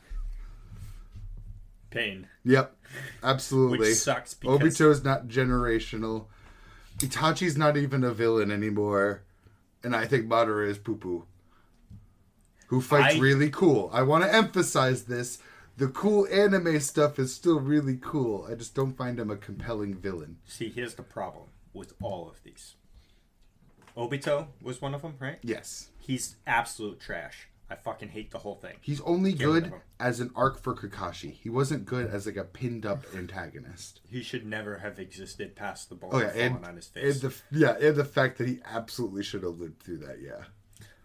Pain. Yep, absolutely. Which sucks because Obito's not generational. Itachi's not even a villain anymore, and I think Madara is poo-poo, who fights really cool. I want to emphasize this. The cool anime stuff is still really cool. I just don't find him a compelling villain. See, here's the problem with all of these. Obito was one of them, right? Yes. He's absolute trash. I fucking hate the whole thing. He's only good as an arc for Kakashi. He wasn't good as like a pinned up antagonist. He should never have existed past the ball falling on his face. And the fact that he absolutely should have lived through that, yeah.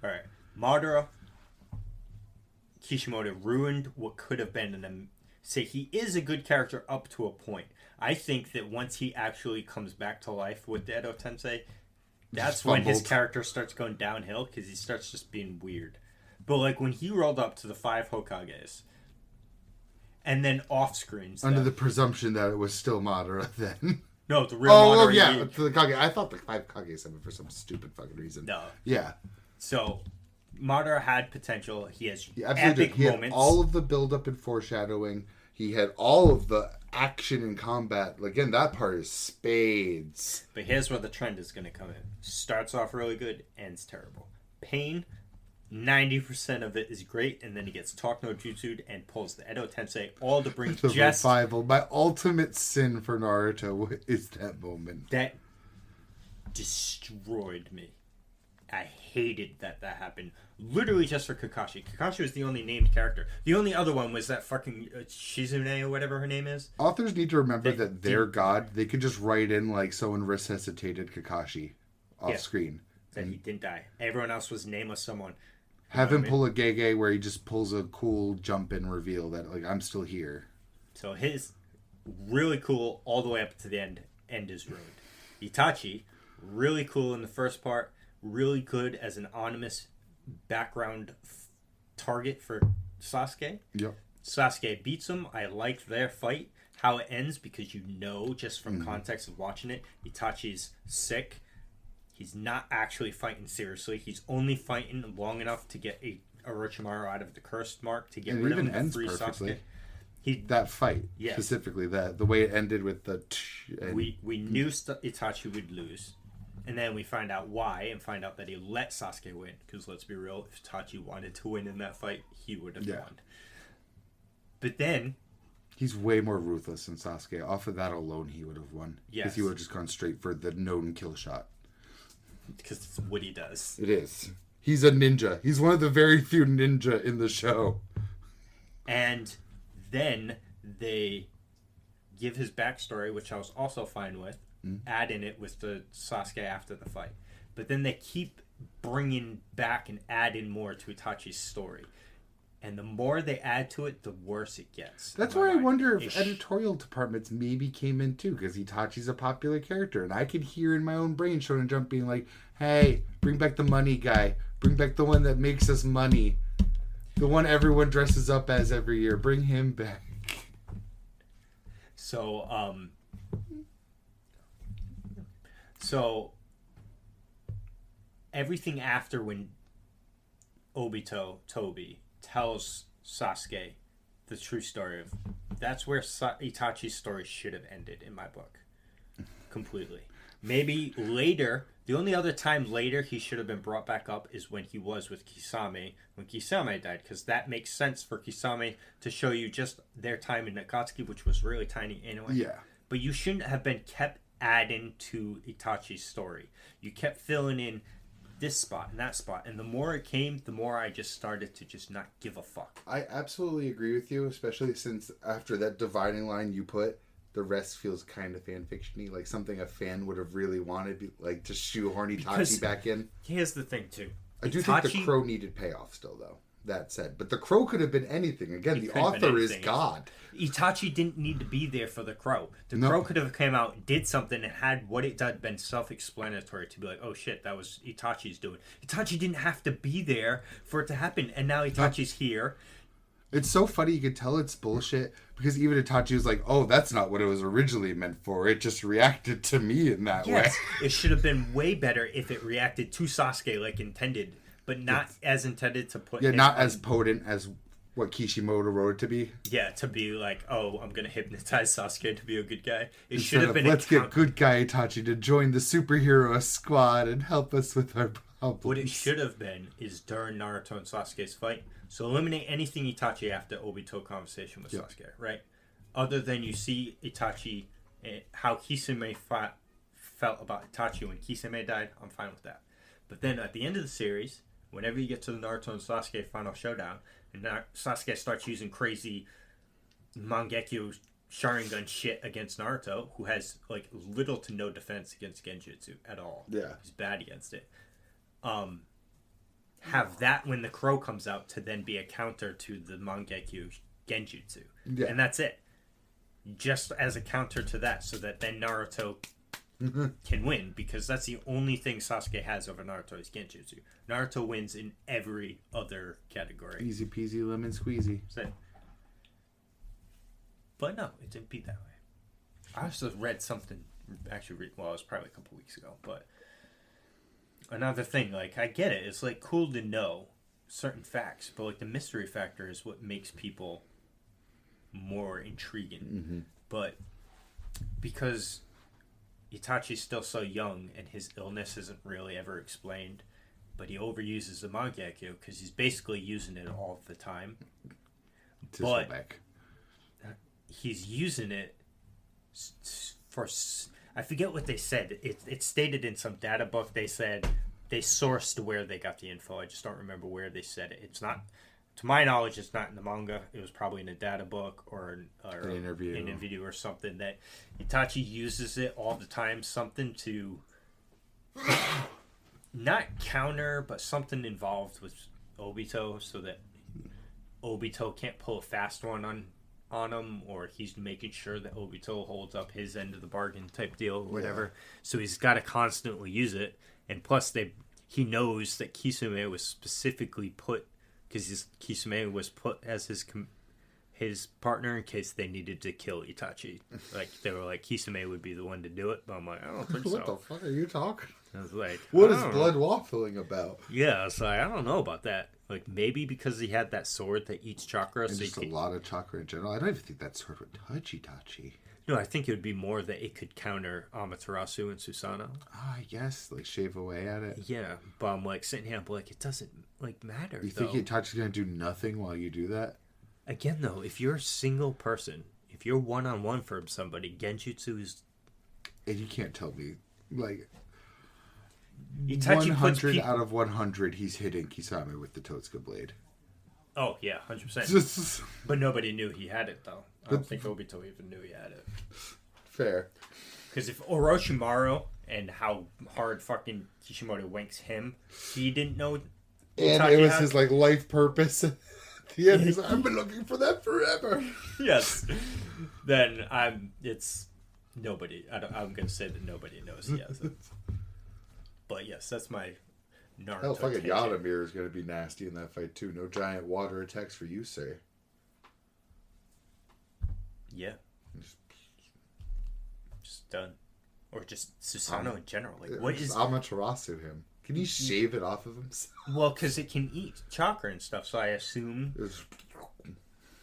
Alright. Madara, Kishimoto ruined what could have been say he is a good character up to a point. I think that once he actually comes back to life with the Edo Tensei, that's when his character starts going downhill because he starts just being weird. But like when he rolled up to the 5 Hokages, and then off screen stuff, under the presumption that it was still Madara then. No, the real Madara. Oh yeah, to the Kage. I thought the 5 Kages happened for some stupid fucking reason. No. Yeah. So Madara had potential. He has epic moments. Had all of the build up and foreshadowing. He had all of the action and combat. Again, that part is spades. But here's where the trend is going to come in. Starts off really good, ends terrible. Pain, 90% of it is great, and then he gets Talk no Jutsu'd and pulls the Edo Tensei, all to bring the revival. My ultimate sin for Naruto is that moment. That destroyed me. I hated that happened. Literally just for Kakashi. Kakashi was the only named character. The only other one was that fucking Shizune or whatever her name is. Authors need to remember that their god, they could just write in like someone resuscitated Kakashi off screen. That he didn't die. Everyone else was nameless someone. Have him pull a Gege where he just pulls a cool jump and reveal that, like, I'm still here. So his really cool all the way up to the end is ruined. Itachi, really cool in the first part, really good as an anonymous background target for Sasuke. Yep. Sasuke beats him. I liked their fight. How it ends, because you know just from context of watching it, Itachi's sick. He's not actually fighting seriously. He's only fighting long enough to get Orochimaru out of the cursed mark to get rid of him and free Sasuke. That fight, specifically, the way it ended with the... We knew Itachi would lose. And then we find out why, and find out that he let Sasuke win. Because let's be real, if Itachi wanted to win in that fight, he would have won. But then... He's way more ruthless than Sasuke. Off of that alone, he would have won. Yes. Because he would have just gone straight for the known kill shot. Because it's what he does. It is. He's a ninja. He's one of the very few ninja in the show. And then they give his backstory, which I was also fine with, add in it with the Sasuke after the fight. But then they keep bringing back and add in more to Itachi's story. And the more they add to it, the worse it gets. That's why I wonder if editorial departments maybe came in too, because Itachi's a popular character. And I could hear in my own brain Shonen Jump being like, hey, bring back the money guy. Bring back the one that makes us money. The one everyone dresses up as every year. Bring him back. So everything after when Toby tells Sasuke the true story of... That's where Itachi's story should have ended in my book. Completely. Maybe later... The only other time later he should have been brought back up is when he was with Kisame, when Kisame died, because that makes sense for Kisame to show you just their time in Akatsuki, which was really tiny anyway. Yeah. But you shouldn't have been kept adding to Itachi's story. You kept filling in this spot and that spot, and the more it came, the more I just started to just not give a fuck. I absolutely agree with you, especially since after that dividing line you put, the rest feels kind of fan fiction-y, like something a fan would have really wanted, like to shoehorn Itachi back in. Here's the thing too, I do think the crow needed payoff still, though. That said, but the crow could have been anything. Again, the author is God. Itachi didn't need to be there for the crow. The crow could have come out, did something, and had what it did been self-explanatory to be like, oh shit, that was Itachi's doing. Itachi didn't have to be there for it to happen, and now Itachi's here. It's so funny, you could tell it's bullshit, because even Itachi was like, oh, that's not what it was originally meant for. It just reacted to me in that way. It should have been way better if it reacted to Sasuke like intended. But not as intended to put... Yeah, not as potent as what Kishimoto wrote it to be. Yeah, to be like, oh, I'm going to hypnotize Sasuke to be a good guy. It should have been... Let's get good guy Itachi to join the superhero squad and help us with our problems. What it should have been is during Naruto and Sasuke's fight. So eliminate anything Itachi after Obito conversation with Sasuke, right? Other than you see Itachi, how Kisame felt about Itachi when Kisame died, I'm fine with that. But then at the end of the series... Whenever you get to the Naruto and Sasuke final showdown, and Sasuke starts using crazy Mangekyo Sharingan shit against Naruto, who has like little to no defense against Genjutsu at all. Yeah. He's bad against it. Have that when the crow comes out to then be a counter to the Mangekyo Genjutsu. Yeah. And that's it. Just as a counter to that, so that then Naruto... can win, because that's the only thing Sasuke has over Naruto is Genjutsu. Naruto wins in every other category. Easy peasy lemon squeezy. But no, it didn't be that way. I also read something, it was probably a couple weeks ago, but another thing, like, I get it. It's like cool to know certain facts, but like the mystery factor is what makes people more intriguing. Mm-hmm. But because Itachi's still so young and his illness isn't really ever explained, but he overuses the Mangekyo because he's basically using it all the time. But he's using it for... I forget what they said. It's stated in some data book. They said they sourced where they got the info. I just don't remember where they said it. It's not... To my knowledge, it's not in the manga. It was probably in a data book or an interview or something, that Itachi uses it all the time. Something to not counter, but something involved with Obito so that Obito can't pull a fast one on him, or he's making sure that Obito holds up his end of the bargain type deal or whatever. Yeah. So he's got to constantly use it. And plus, he knows that Kisame was specifically put, because Kisame was put as his partner in case they needed to kill Itachi. Like, they were like, Kisame would be the one to do it. But I'm like, I don't think so. What the fuck are you talking? I was like, what is blood waffling about? Yeah, so I don't know about that. Like, maybe because he had that sword that eats chakra. And so just a lot of chakra in general. I don't even think that sword would touch Itachi. No, I think it would be more that it could counter Amaterasu and Susanoo. Oh, I guess, like, shave away at it. Yeah, but I'm like, sitting here, I'm like, it doesn't, like, matter, You think Itachi's going to do nothing while you do that? Again, though, if you're a single person, if you're one-on-one from somebody, Genjutsu is... And you can't tell me, like... Itachi 100 out of 100, he's hitting Kisame with the Totsuka blade. Oh, yeah, 100%. But nobody knew he had it, though. I don't think Obito even knew he had it. Fair. Because if Orochimaru and how hard fucking Kishimoto winks him, he didn't know... And Itachi it was his, like, life purpose. At the end, he's like, I've been looking for that forever. Yes. Then it's nobody. I'm going to say that nobody knows he has it. But yes, that's my Naruto. Hell, fucking Yadamir is going to be nasty in that fight too. No giant water attacks for you, sir. Yeah. Just done. Or just Susanoo in general. Like, what is Amaterasu him? Can he shave it off of himself? Well, because it can eat chakra and stuff, so I assume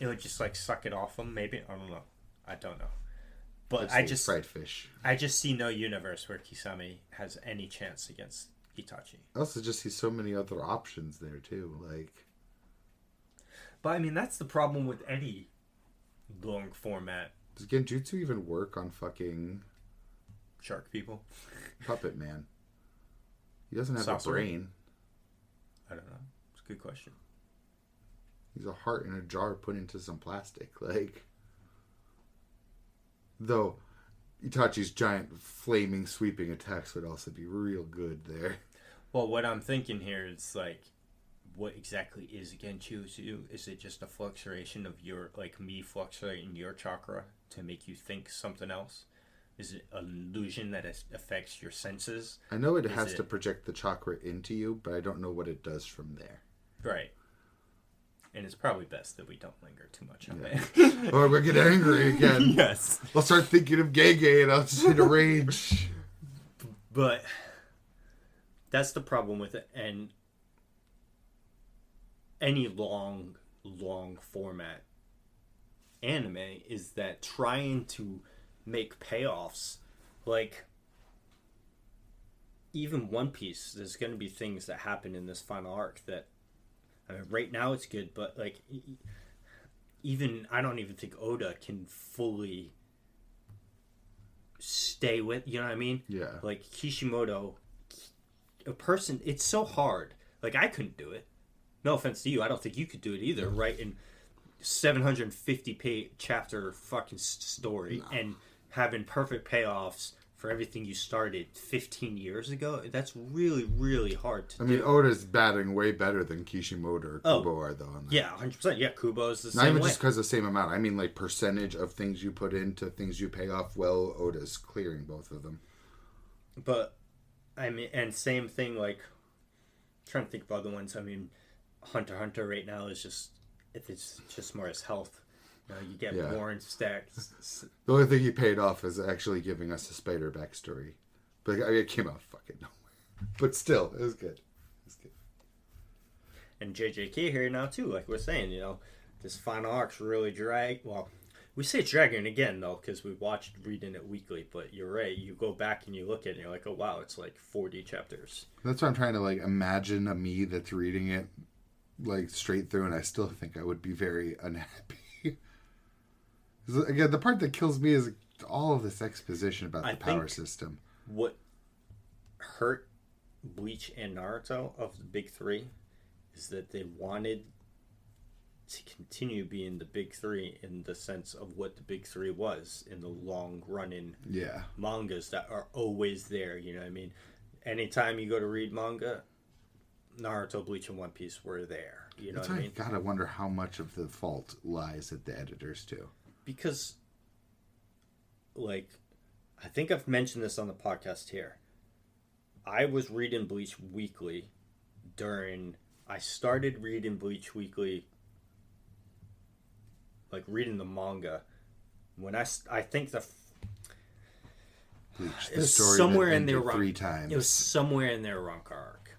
it would just like suck it off him. Maybe, I don't know. But I just fried fish. I just see no universe where Kisame has any chance against Itachi. I also just see so many other options there too. Like, but I mean, that's the problem with any long format. Does Genjutsu even work on fucking shark people? Puppet Man. He doesn't have a brain. I don't know. It's a good question. He's a heart in a jar put into some plastic. Like, though Itachi's giant flaming sweeping attacks would also be real good there. Well, what I'm thinking here is like, what exactly is Genjutsu? Is it just a fluctuation of your, like me fluctuating your chakra to make you think something else? Is it an illusion that affects your senses? I know it has to project the chakra into you, but I don't know what it does from there. Right. And it's probably best that we don't linger too much on it. Or we'll get angry again. Yes. I'll start thinking of Gege and I'll just hit a rage. But that's the problem with it. And any long format anime is that trying to make payoffs, like even One Piece, there's going to be things that happen in this final arc that, I mean, right now it's good, but like even I don't even think Oda can fully stay with, you know what I mean? Yeah. Like Kishimoto, a person, it's so hard. Like, I couldn't do it. No offense to you, I don't think you could do it either, right? In 750 page chapter fucking story and having perfect payoffs for everything you started 15 years ago, that's really, really hard to do. I mean, Oda's batting way better than Kishimoto or Kubo are, though. On that. Yeah, 100%. Yeah, Kubo's the same Not even way. just because of the same amount. I mean, like, percentage of things you put into things you pay off, well, Oda's clearing both of them. But, I mean, and same thing, like, I'm trying to think of other ones. I mean, Hunter x Hunter right now is just, it's just more as health. You know, you get more in stacks. The only thing he paid off is actually giving us a spider backstory. But I mean, it came out fucking nowhere. But still, it was good. And JJK here now, too. Like we're saying, you know, this final arc's really well, we say it's dragging again, though, because we watched reading it weekly. But you're right. You go back and you look at it and you're like, oh, wow, it's like 40 chapters. That's why I'm trying to, like, imagine a me that's reading it, like, straight through. And I still think I would be very unhappy. Again, the part that kills me is all of this exposition about the power system. What hurt Bleach and Naruto of the big three is that they wanted to continue being the big three in the sense of what the big three was in the long running mangas that are always there. You know what I mean? Anytime you go to read manga, Naruto, Bleach, and One Piece were there. You know That's what I mean? Gotta wonder how much of the fault lies at the editors too. Because, like, I think I've mentioned this on the podcast here. I was reading Bleach weekly I started reading Bleach weekly, like reading the manga, when I think Bleach, it was story somewhere that in there ended 3 times. It was somewhere in there Ronka arc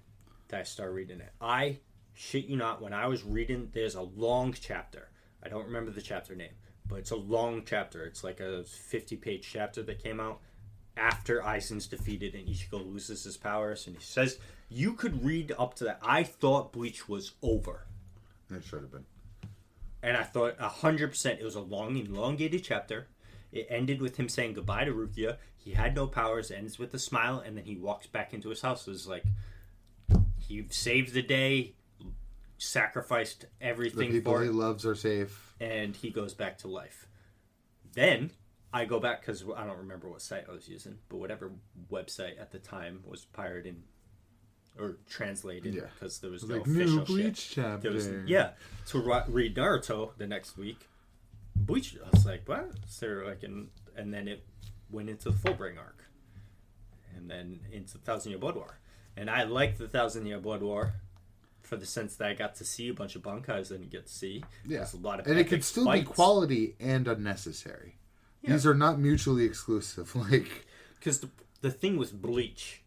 that I started reading it. I shit you not, when I was reading, there's a long chapter. I don't remember the chapter name, but it's a long chapter. It's like a 50-page chapter that came out after Aizen's defeated and Ichigo loses his powers, and he says you could read up to that. I thought Bleach was over. It should have been. And I thought 100% it was a long, elongated chapter. It ended with him saying goodbye to Rukia. He had no powers. It ends with a smile, and then he walks back into his house. It's like he saved the day, sacrificed everything. The people for he it, loves are safe, and he goes back to life. Then I go back because I don't remember what site I was using, but whatever website at the time was pirated or translated because there was no like official new Bleach shit. chapter. To read Naruto the next week, Bleach. I was like, what? So like, and then it went into the Fullbring arc, and then into 1,000-Year Blood War. And I liked the 1,000-Year Blood War for the sense that I got to see a bunch of Bankais I didn't get to see. Yeah, a lot of and it could still fights. be quality and unnecessary. Yeah. These are not mutually exclusive. Like, because the thing with Bleach,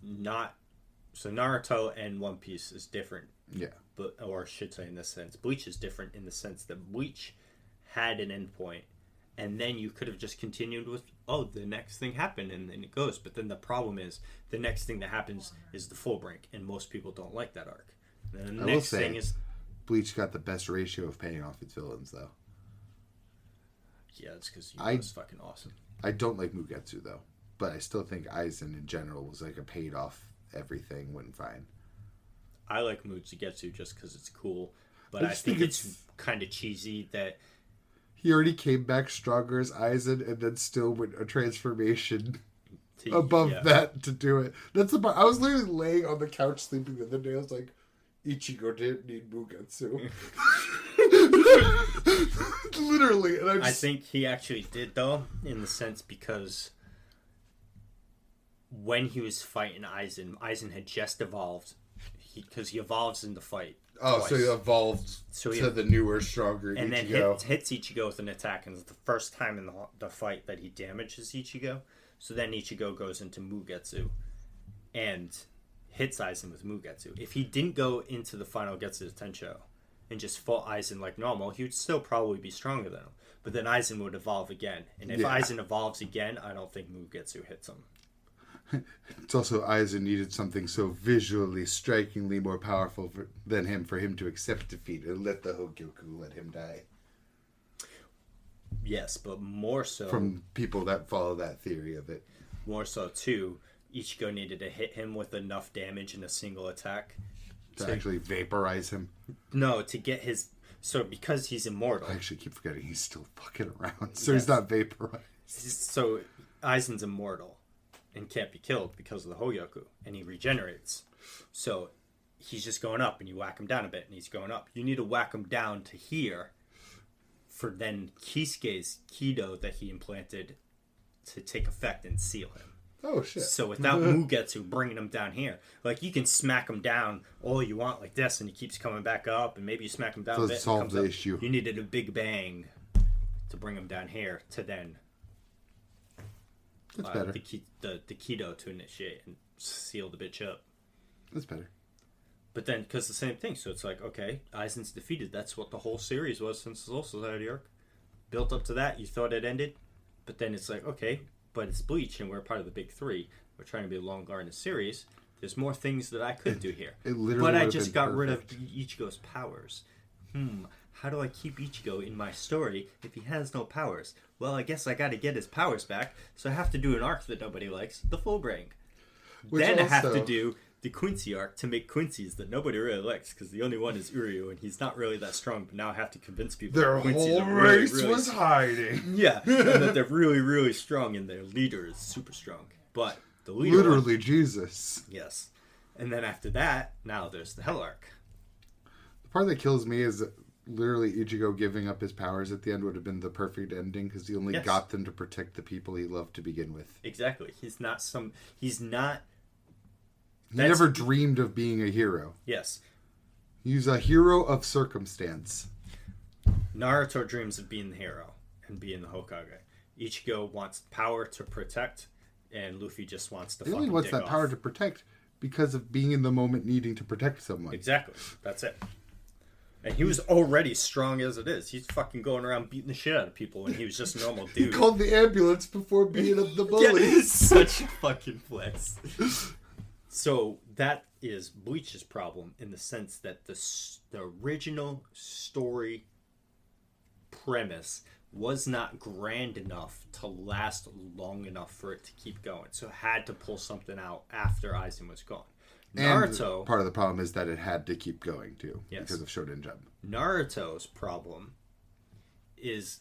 so Naruto and One Piece is different. Yeah, or I should say in this sense, Bleach is different in the sense that Bleach had an endpoint, and then you could have just continued with, the next thing happened, and then it goes. But then the problem is, the next thing that happens is the Fullbring, and most people don't like that arc. And then the next thing is, Bleach got the best ratio of paying off its villains, though. Yeah, it's because it's fucking awesome. I don't like Mugetsu, though, but I still think Aizen in general was like a paid off everything went fine. I like Mugetsu just because it's cool, but I think it's kind of cheesy that he already came back stronger as Aizen and then still went a transformation above that to do it. That's the part. I was literally laying on the couch sleeping the other day. I was like, Ichigo didn't need Mugetsu. Literally. And I think he actually did, though, in the sense because when he was fighting Aizen had just evolved. Because he evolves in the fight. Oh, twice. So he evolved to the newer, stronger and Ichigo. And then hits Ichigo with an attack, and it's the first time in the fight that he damages Ichigo. So then Ichigo goes into Mugetsu and hits Aizen with Mugetsu. If he didn't go into the final Getsu Tensho and just fought Aizen like normal, he would still probably be stronger than him. But then Aizen would evolve again. And if Aizen evolves again, I don't think Mugetsu hits him. It's also Aizen needed something so visually, strikingly more powerful than him for him to accept defeat and let the Hogyoku let him die. Yes, but more so... From people that follow that theory of it. More so, too, Ichigo needed to hit him with enough damage in a single attack. To actually vaporize him? No, to get his... So, because he's immortal... I actually keep forgetting he's still fucking around, so he's not vaporized. So, Aizen's immortal. And can't be killed because of the Hogyoku, and he regenerates. So he's just going up, and you whack him down a bit, and he's going up. You need to whack him down to here for then Kisuke's Kido that he implanted to take effect and seal him. Oh, shit. So without Mugetsu bringing him down here, like you can smack him down all you want like this, and he keeps coming back up, and maybe you smack him down a bit. Solve the issue. You needed a big bang to bring him down here to then... That's better. The Kido to initiate and seal the bitch up. That's better. But then, because the same thing, so it's like, okay, Aizen's defeated. That's what the whole series was since the Soul Society arc. Built up to that, you thought it ended. But then it's like, okay, but it's Bleach, and we're part of the big three. We're trying to be a long-garden series. There's more things that I could do here. But I just got rid of Ichigo's powers. How do I keep Ichigo in my story if he has no powers? Well, I guess I got to get his powers back, so I have to do an arc that nobody likes, the Fullbring. Then I have to do the Quincy arc to make Quincy's that nobody really likes, because the only one is Uryu, and he's not really that strong, but now I have to convince people their that whole race was hiding. Yeah, and that they're really, really strong, and their leader is super strong. But the leader... Literally Jesus. Yes. And then after that, now there's the Hell arc. The part that kills me is literally Ichigo giving up his powers at the end would have been the perfect ending because he only got them to protect the people he loved to begin with. Exactly. He never dreamed of being a hero. Yes. He's a hero of circumstance. Naruto dreams of being the hero and being the Hokage. Ichigo wants power to protect, and Luffy just wants to He only wants that power to protect because of being in the moment needing to protect someone. Exactly. That's it. And he was already strong as it is. He's fucking going around beating the shit out of people when he was just a normal dude. He called the ambulance before beating up the bullies. Yeah, such a fucking flex. So that is Bleach's problem in the sense that the original story premise was not grand enough to last long enough for it to keep going. So it had to pull something out after Aizen was gone. Naruto... And part of the problem is that it had to keep going, too, because of Shonen Jump. Naruto's problem is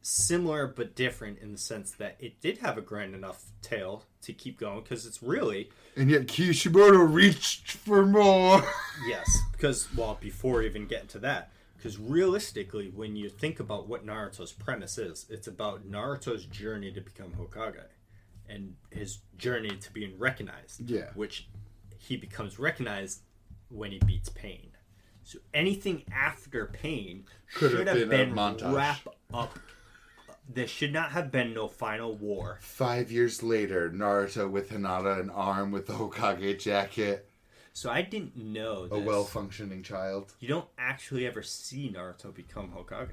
similar but different in the sense that it did have a grand enough tale to keep going, because it's really... And yet Kishimoto reached for more. Yes, because, well, before even getting to that, because realistically, when you think about what Naruto's premise is, it's about Naruto's journey to become Hokage. And his journey to being recognized. Yeah. Which he becomes recognized when he beats Pain. So anything after Pain should have been wrap up. There should not have been no final war. 5 years later, Naruto with Hinata an arm with the Hokage jacket. So I didn't know this. A well-functioning child. You don't actually ever see Naruto become Hokage.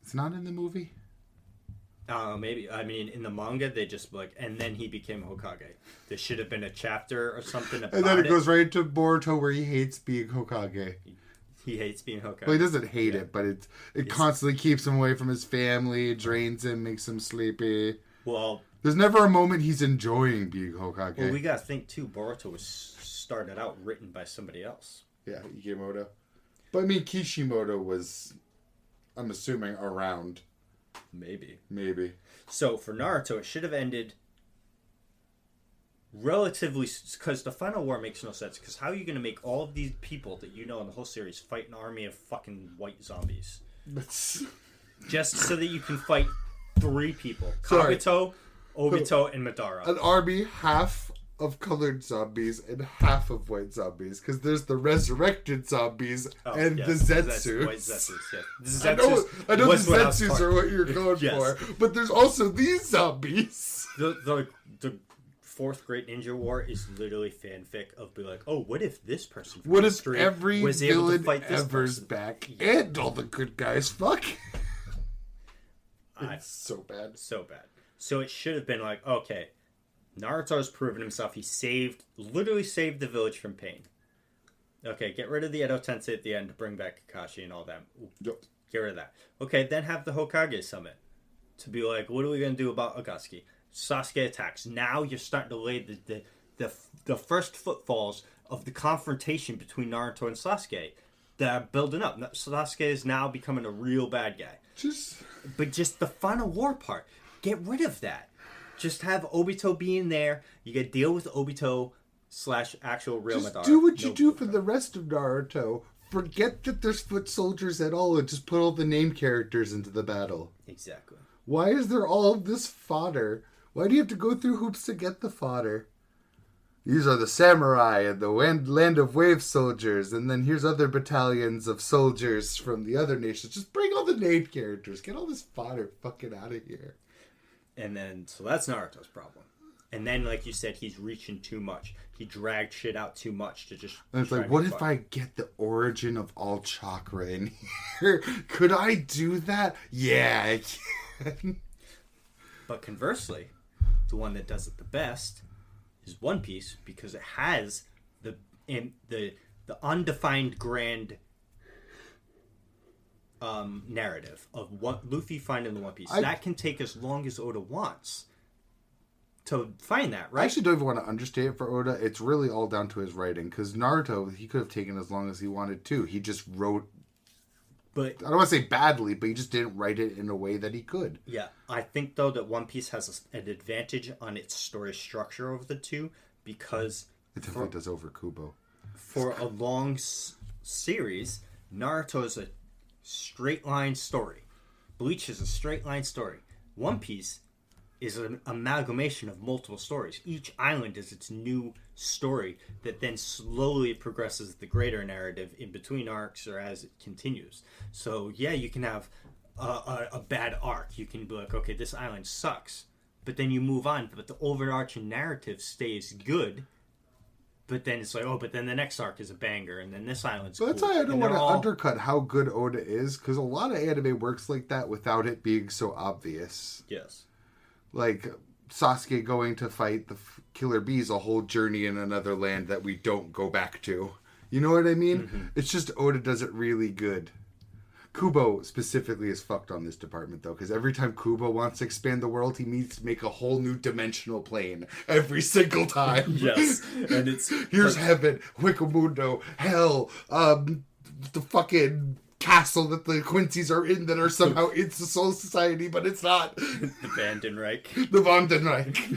It's not in the movie? Maybe. I mean, in the manga, they just and then he became Hokage. There should have been a chapter or something about it. And then it goes right to Boruto where he hates being Hokage. He hates being Hokage. Well, he doesn't hate it, but it constantly keeps him away from his family, drains him, makes him sleepy. Well... There's never a moment he's enjoying being Hokage. Well, we gotta think, too, Boruto was started out written by somebody else. Yeah, Ikemoto. But, I mean, Kishimoto was, I'm assuming, around... Maybe. So for Naruto, it should have ended relatively, because the final war makes no sense. Because how are you going to make all of these people that you know in the whole series fight an army of fucking white zombies? Just so that you can fight 3 people. Kabuto, Obito, and Madara. An army half of colored zombies and half of white zombies, because there's the resurrected zombies and the Zetsus. White Zetsus, yeah. I know the Zetsus are what you're going for, but there's also these zombies. The 4th Great Ninja War is literally fanfic of be like, oh, what if this person from history every was able villain to fight this ever's person? back and all the good guys? Fuck. It's so bad. So bad. So it should have been like, okay, Naruto's proven himself. He literally saved the village from Pain. Okay, get rid of the Edo Tensei at the end to bring back Kakashi and all that. Yep. Get rid of that. Okay, then have the Hokage summit to be like, what are we going to do about Akatsuki? Sasuke attacks. Now you're starting to lay the first footfalls of the confrontation between Naruto and Sasuke that are building up. Sasuke is now becoming a real bad guy. But just the final war part, get rid of that. Just have Obito being there. You get to deal with Obito / actual real Madara. Just do what you do for the rest of Naruto. Forget that there's foot soldiers at all and just put all the name characters into the battle. Exactly. Why is there all of this fodder? Why do you have to go through hoops to get the fodder? These are the samurai and the land of wave soldiers, and then here's other battalions of soldiers from the other nations. Just bring all the name characters. Get all this fodder fucking out of here. And then, so that's Naruto's problem. And then, like you said, he's reaching too much. He dragged shit out too much to just... And it's like, what if I get the origin of all chakra in here? Could I do that? Yeah, I can. But conversely, the one that does it the best is One Piece, because it has the undefined grand narrative of what Luffy finding the One Piece. That can take as long as Oda wants to find that, right? I actually don't even want to understate it for Oda. It's really all down to his writing, because Naruto, he could have taken as long as he wanted to. He just wrote, but I don't want to say badly, but he just didn't write it in a way that he could. Yeah, I think though that One Piece has an advantage on its story structure over the two, because it definitely does over Kubo. For a long series, Naruto is a straight line story. Bleach is a straight line story. One Piece is an amalgamation of multiple stories. Each island is its new story that then slowly progresses the greater narrative in between arcs or as it continues. So yeah, you can have a bad arc. You can be like, okay, this island sucks, but then you move on. But the overarching narrative stays good. But then it's like, oh, but then the next arc is a banger, and then this island's cool. That's why I don't want to undercut how good Oda is, because a lot of anime works like that without it being so obvious. Yes. Like Sasuke going to fight the killer bees, a whole journey in another land that we don't go back to. You know what I mean? Mm-hmm. It's just Oda does it really good. Kubo specifically is fucked on this department, though, because every time Kubo wants to expand the world, he needs to make a whole new dimensional plane every single time. Yes, and it's here's heaven, Wikamundo, hell, the fucking castle that the Quincy's are in that are somehow it's the Soul Society, but it's not. The Vandenreich. The Vandenreich.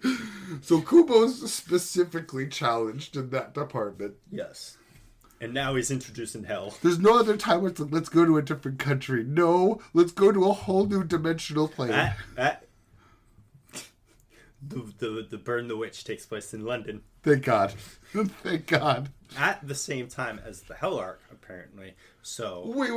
Yes. So Kubo's specifically challenged in that department. Yes. And now he's introducing hell. There's no other time where it's like, let's go to a different country. No, let's go to a whole new dimensional plane. The Burn the Witch takes place in London. Thank God. Thank God. At the same time as the Hell arc, apparently. So wait.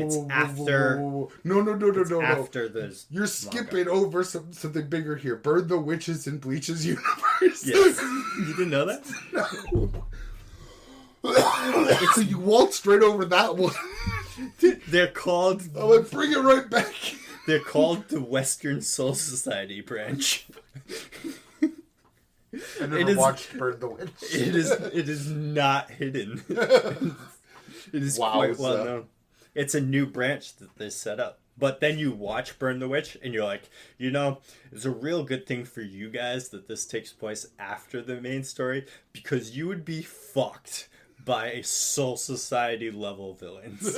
It's after. No. After the. You're skipping over something bigger here. Burn the Witches in Bleach's universe. Yes. You didn't know that? No. You waltzed right over that one. They're called. I'm like, bring it right back. They're called the Western Soul Society branch. I never watched Burn the Witch. It is not hidden. It is quite well known. It's a new branch that they set up. But then you watch Burn the Witch and you're like, it's a real good thing for you guys that this takes place after the main story, because you would be fucked by a Soul Society level villains.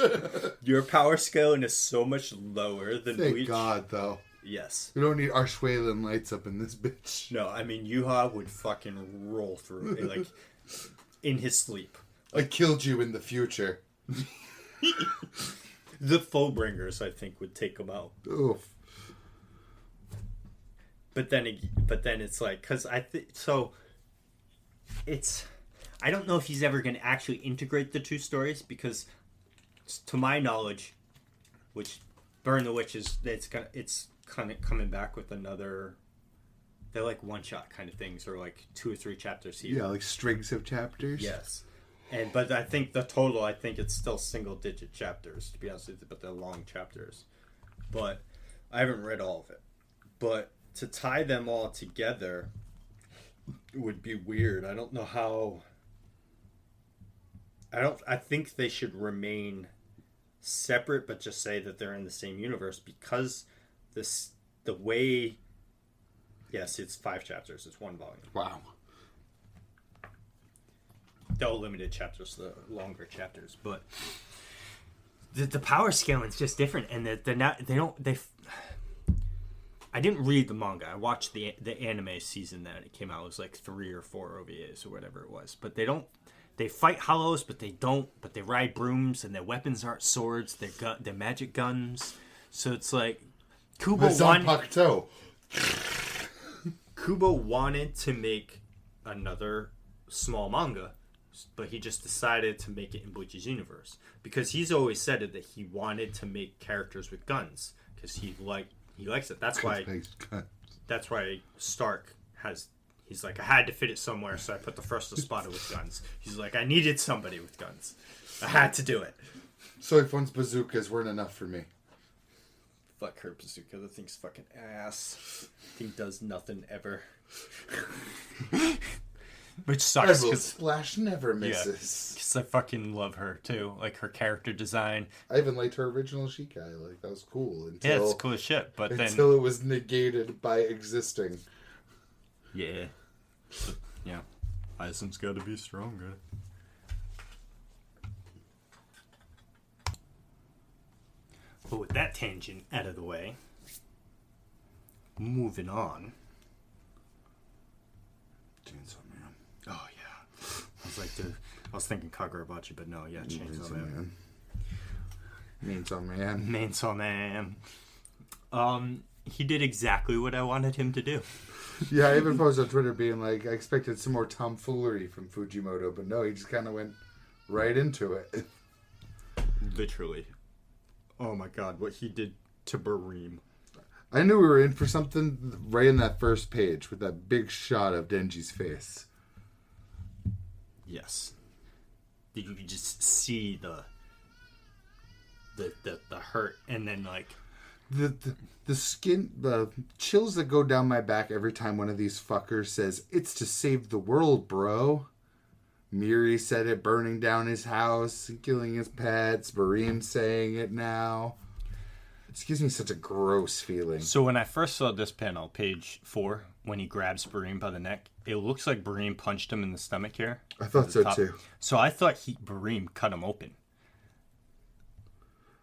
Your power scaling is so much lower than Bleach. Thank God, though. Yes. We don't need Arshwaylan lights up in this bitch. No, I mean, Yuha would fucking roll through it, like, in his sleep. I killed you in the future. The Foebringers, I think, would take him out. Oof. But then it's like, because I think, so, it's, I don't know if he's ever going to actually integrate the two stories, because to my knowledge, which Burn the Witch is, it's kind of coming back with another, they're like one-shot kind of things, or like 2 or 3 chapters here. Yeah, like strings of chapters. Yes. But I think it's still single-digit chapters, to be honest with you, but they're long chapters. But I haven't read all of it. But to tie them all together would be weird. I don't know how. I think they should remain separate, but just say that they're in the same universe, because the way. Yes, it's 5 chapters. It's 1 volume. Wow. No limited chapters, the longer chapters, but the power scaling is just different, and I didn't read the manga. I watched the anime season that it came out. It was like 3 or 4 OVAs or whatever it was. But they fight hollows, but they ride brooms, and their weapons aren't swords. They're magic guns. So it's like Kubo wanted to make another small manga, but he just decided to make it in Bleach's universe, because he's always said it that he wanted to make characters with guns, because he likes it. That's why Stark has. He's like, I had to fit it somewhere, so I put the first Espada with guns. He's like, I needed somebody with guns. I had to do it. Soifon's bazookas weren't enough for me. Fuck her bazooka. The thing's fucking ass. Thing does nothing ever. Which sucks. Splash never misses. Because I fucking love her, too. Like, her character design. I even liked her original Shikai. Like, that was cool. It's cool as shit, but until it was negated by existing. Yeah. But, yeah. Aizen's gotta be stronger. But with that tangent out of the way, moving on. was like, dude, I was thinking Kagurabachi, but no, yeah, Chainsaw Man. Chainsaw Man. He did exactly what I wanted him to do. Yeah, I even posted on Twitter being like, I expected some more tomfoolery from Fujimoto, but no, he just kind of went right into it. Literally. Oh my god, what he did to Bareem. I knew we were in for something right in that first page with that big shot of Denji's face. Yes. You could just see the hurt, and then like the skin, the chills that go down my back every time one of these fuckers says, "It's to save the world, bro." Miri said it, burning down his house and killing his pets. Bareem saying it now. It gives me such a gross feeling. So when I first saw this panel, page 4, when he grabs Bareem by the neck, it looks like Bareem punched him in the stomach here. I thought so too. So I thought Bareem cut him open.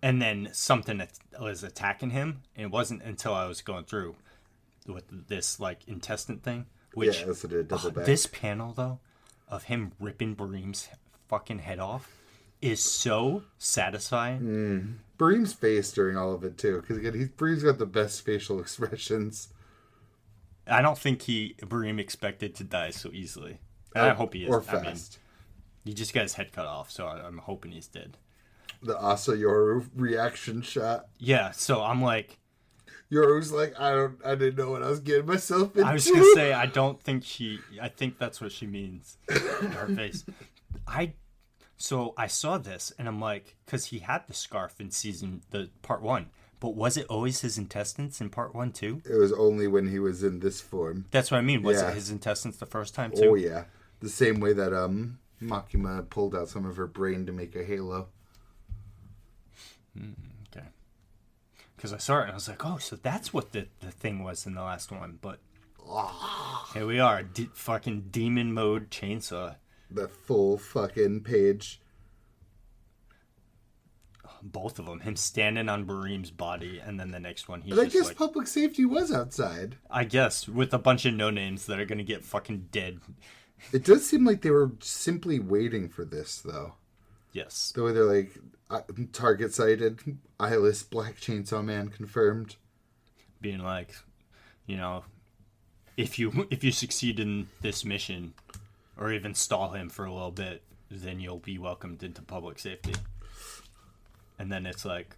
And then something was attacking him. And it wasn't until I was going through with this like intestine thing. Which, yeah, that's what it double back. This panel though, of him ripping Bareem's fucking head off, is so satisfying. Bareem's face during all of it too, because again, Bareem's got the best facial expressions. I don't think Bareem expected to die so easily. And I hope he is. Or fast. He just got his head cut off, so I'm hoping he's dead. The Asayoru reaction shot. Yeah, so I'm like, Yoru's like, I didn't know what I was getting myself into. I was gonna say, I think that's what she means. Her face. So I saw this and I'm like, because he had the scarf in part 1, but was it always his intestines in part 1 too? It was only when he was in this form. That's what I mean. Was it his intestines the first time too? Oh yeah, the same way that Makima pulled out some of her brain to make a halo. Okay. Because I saw it and I was like, oh, so that's what the thing was in the last one. But here we are, fucking demon mode chainsaw. The full fucking page. Both of them. Him standing on Bareem's body, and then the next one, he's I just guess like, public safety was outside. I guess, with a bunch of no-names that are going to get fucking dead. It does seem like they were simply waiting for this, though. Yes. The way they're like, target sighted, eyeless Black Chainsaw Man confirmed. Being like, if you succeed in this mission, or even stall him for a little bit, then you'll be welcomed into public safety. And then it's like,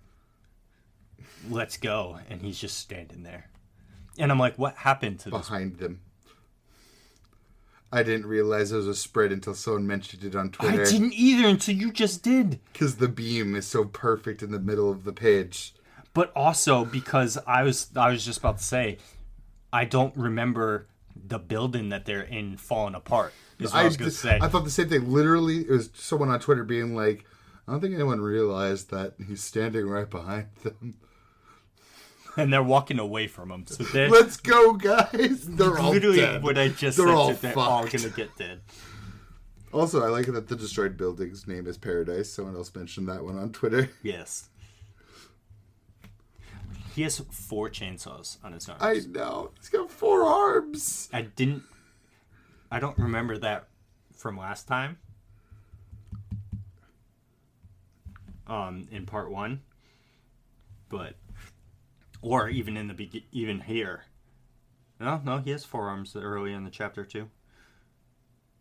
let's go. And he's just standing there. And I'm like, what happened to behind them? I didn't realize it was a spread until someone mentioned it on Twitter. I didn't either until you just did. Because the beam is so perfect in the middle of the page. But also because I was just about to say, I don't remember the building that they're in falling apart. Is what I was going to say. I thought the same thing. Literally, it was someone on Twitter being like, I don't think anyone realized that he's standing right behind them. And they're walking away from him. So let's go, guys. They're all literally dead. What I just they're said. All they're all going to get dead. Also, I like that the destroyed building's name is Paradise. Someone else mentioned that one on Twitter. Yes. He has 4 chainsaws on his arms. I know. He's got 4 arms. I don't remember that from last time. In part 1. But, or even in the even here. No, he has 4 arms early in the chapter too.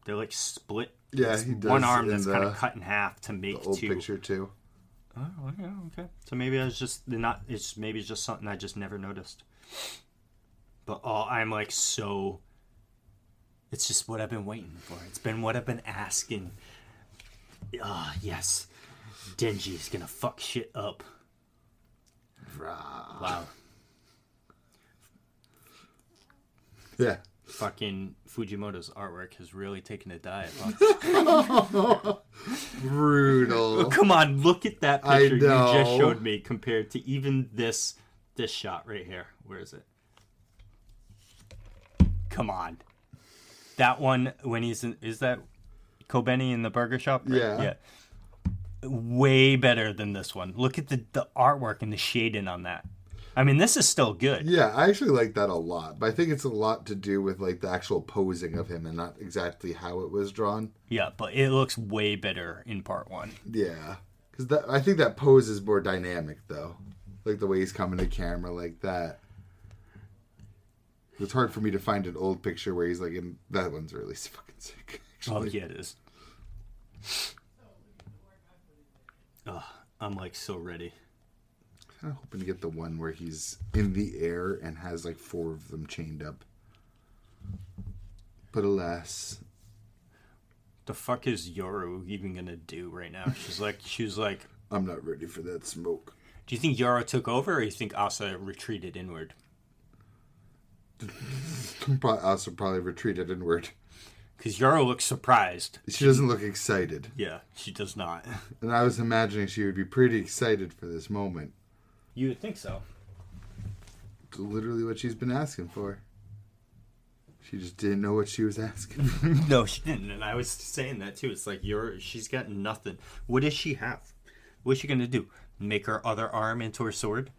They're like split. Yeah, he does. One arm that's kind of cut in half to make the old 2. Picture too. Oh, yeah, okay. So maybe I was just not. It's just something I just never noticed. But I'm like so. It's just what I've been waiting for. It's been what I've been asking. Yes, Denji's gonna fuck shit up. Wow. Yeah. Fucking Fujimoto's artwork has really taken a dive. Brutal. Come on, look at that picture you just showed me compared to even this shot right here. Where is it? Come on. That one when he's in, is that Kobeni in the burger shop? Right? Yeah. Way better than this one. Look at the artwork and the shading on that. I mean, this is still good. Yeah, I actually like that a lot. But I think it's a lot to do with like the actual posing of him and not exactly how it was drawn. Yeah, but it looks way better in part 1. Yeah. Because I think that pose is more dynamic, though. Like the way he's coming to camera like that. It's hard for me to find an old picture where he's like in... That one's really fucking sick, actually. Oh, yeah, it is. Oh, I'm like so ready. I'm kind of hoping to get the one where he's in the air and has like 4 of them chained up. But alas... The fuck is Yoru even gonna do right now? She was like, I'm not ready for that smoke. Do you think Yoru took over, or you think Asa retreated inward? Asa probably retreated inward. Because Yoru looks surprised. She doesn't look excited. Yeah, she does not. And I was imagining she would be pretty excited for this moment. You would think so. It's literally what she's been asking for. She just didn't know what she was asking. No, she didn't. And I was saying that too. It's like she's got nothing. What does she have? What's she gonna do? Make her other arm into her sword?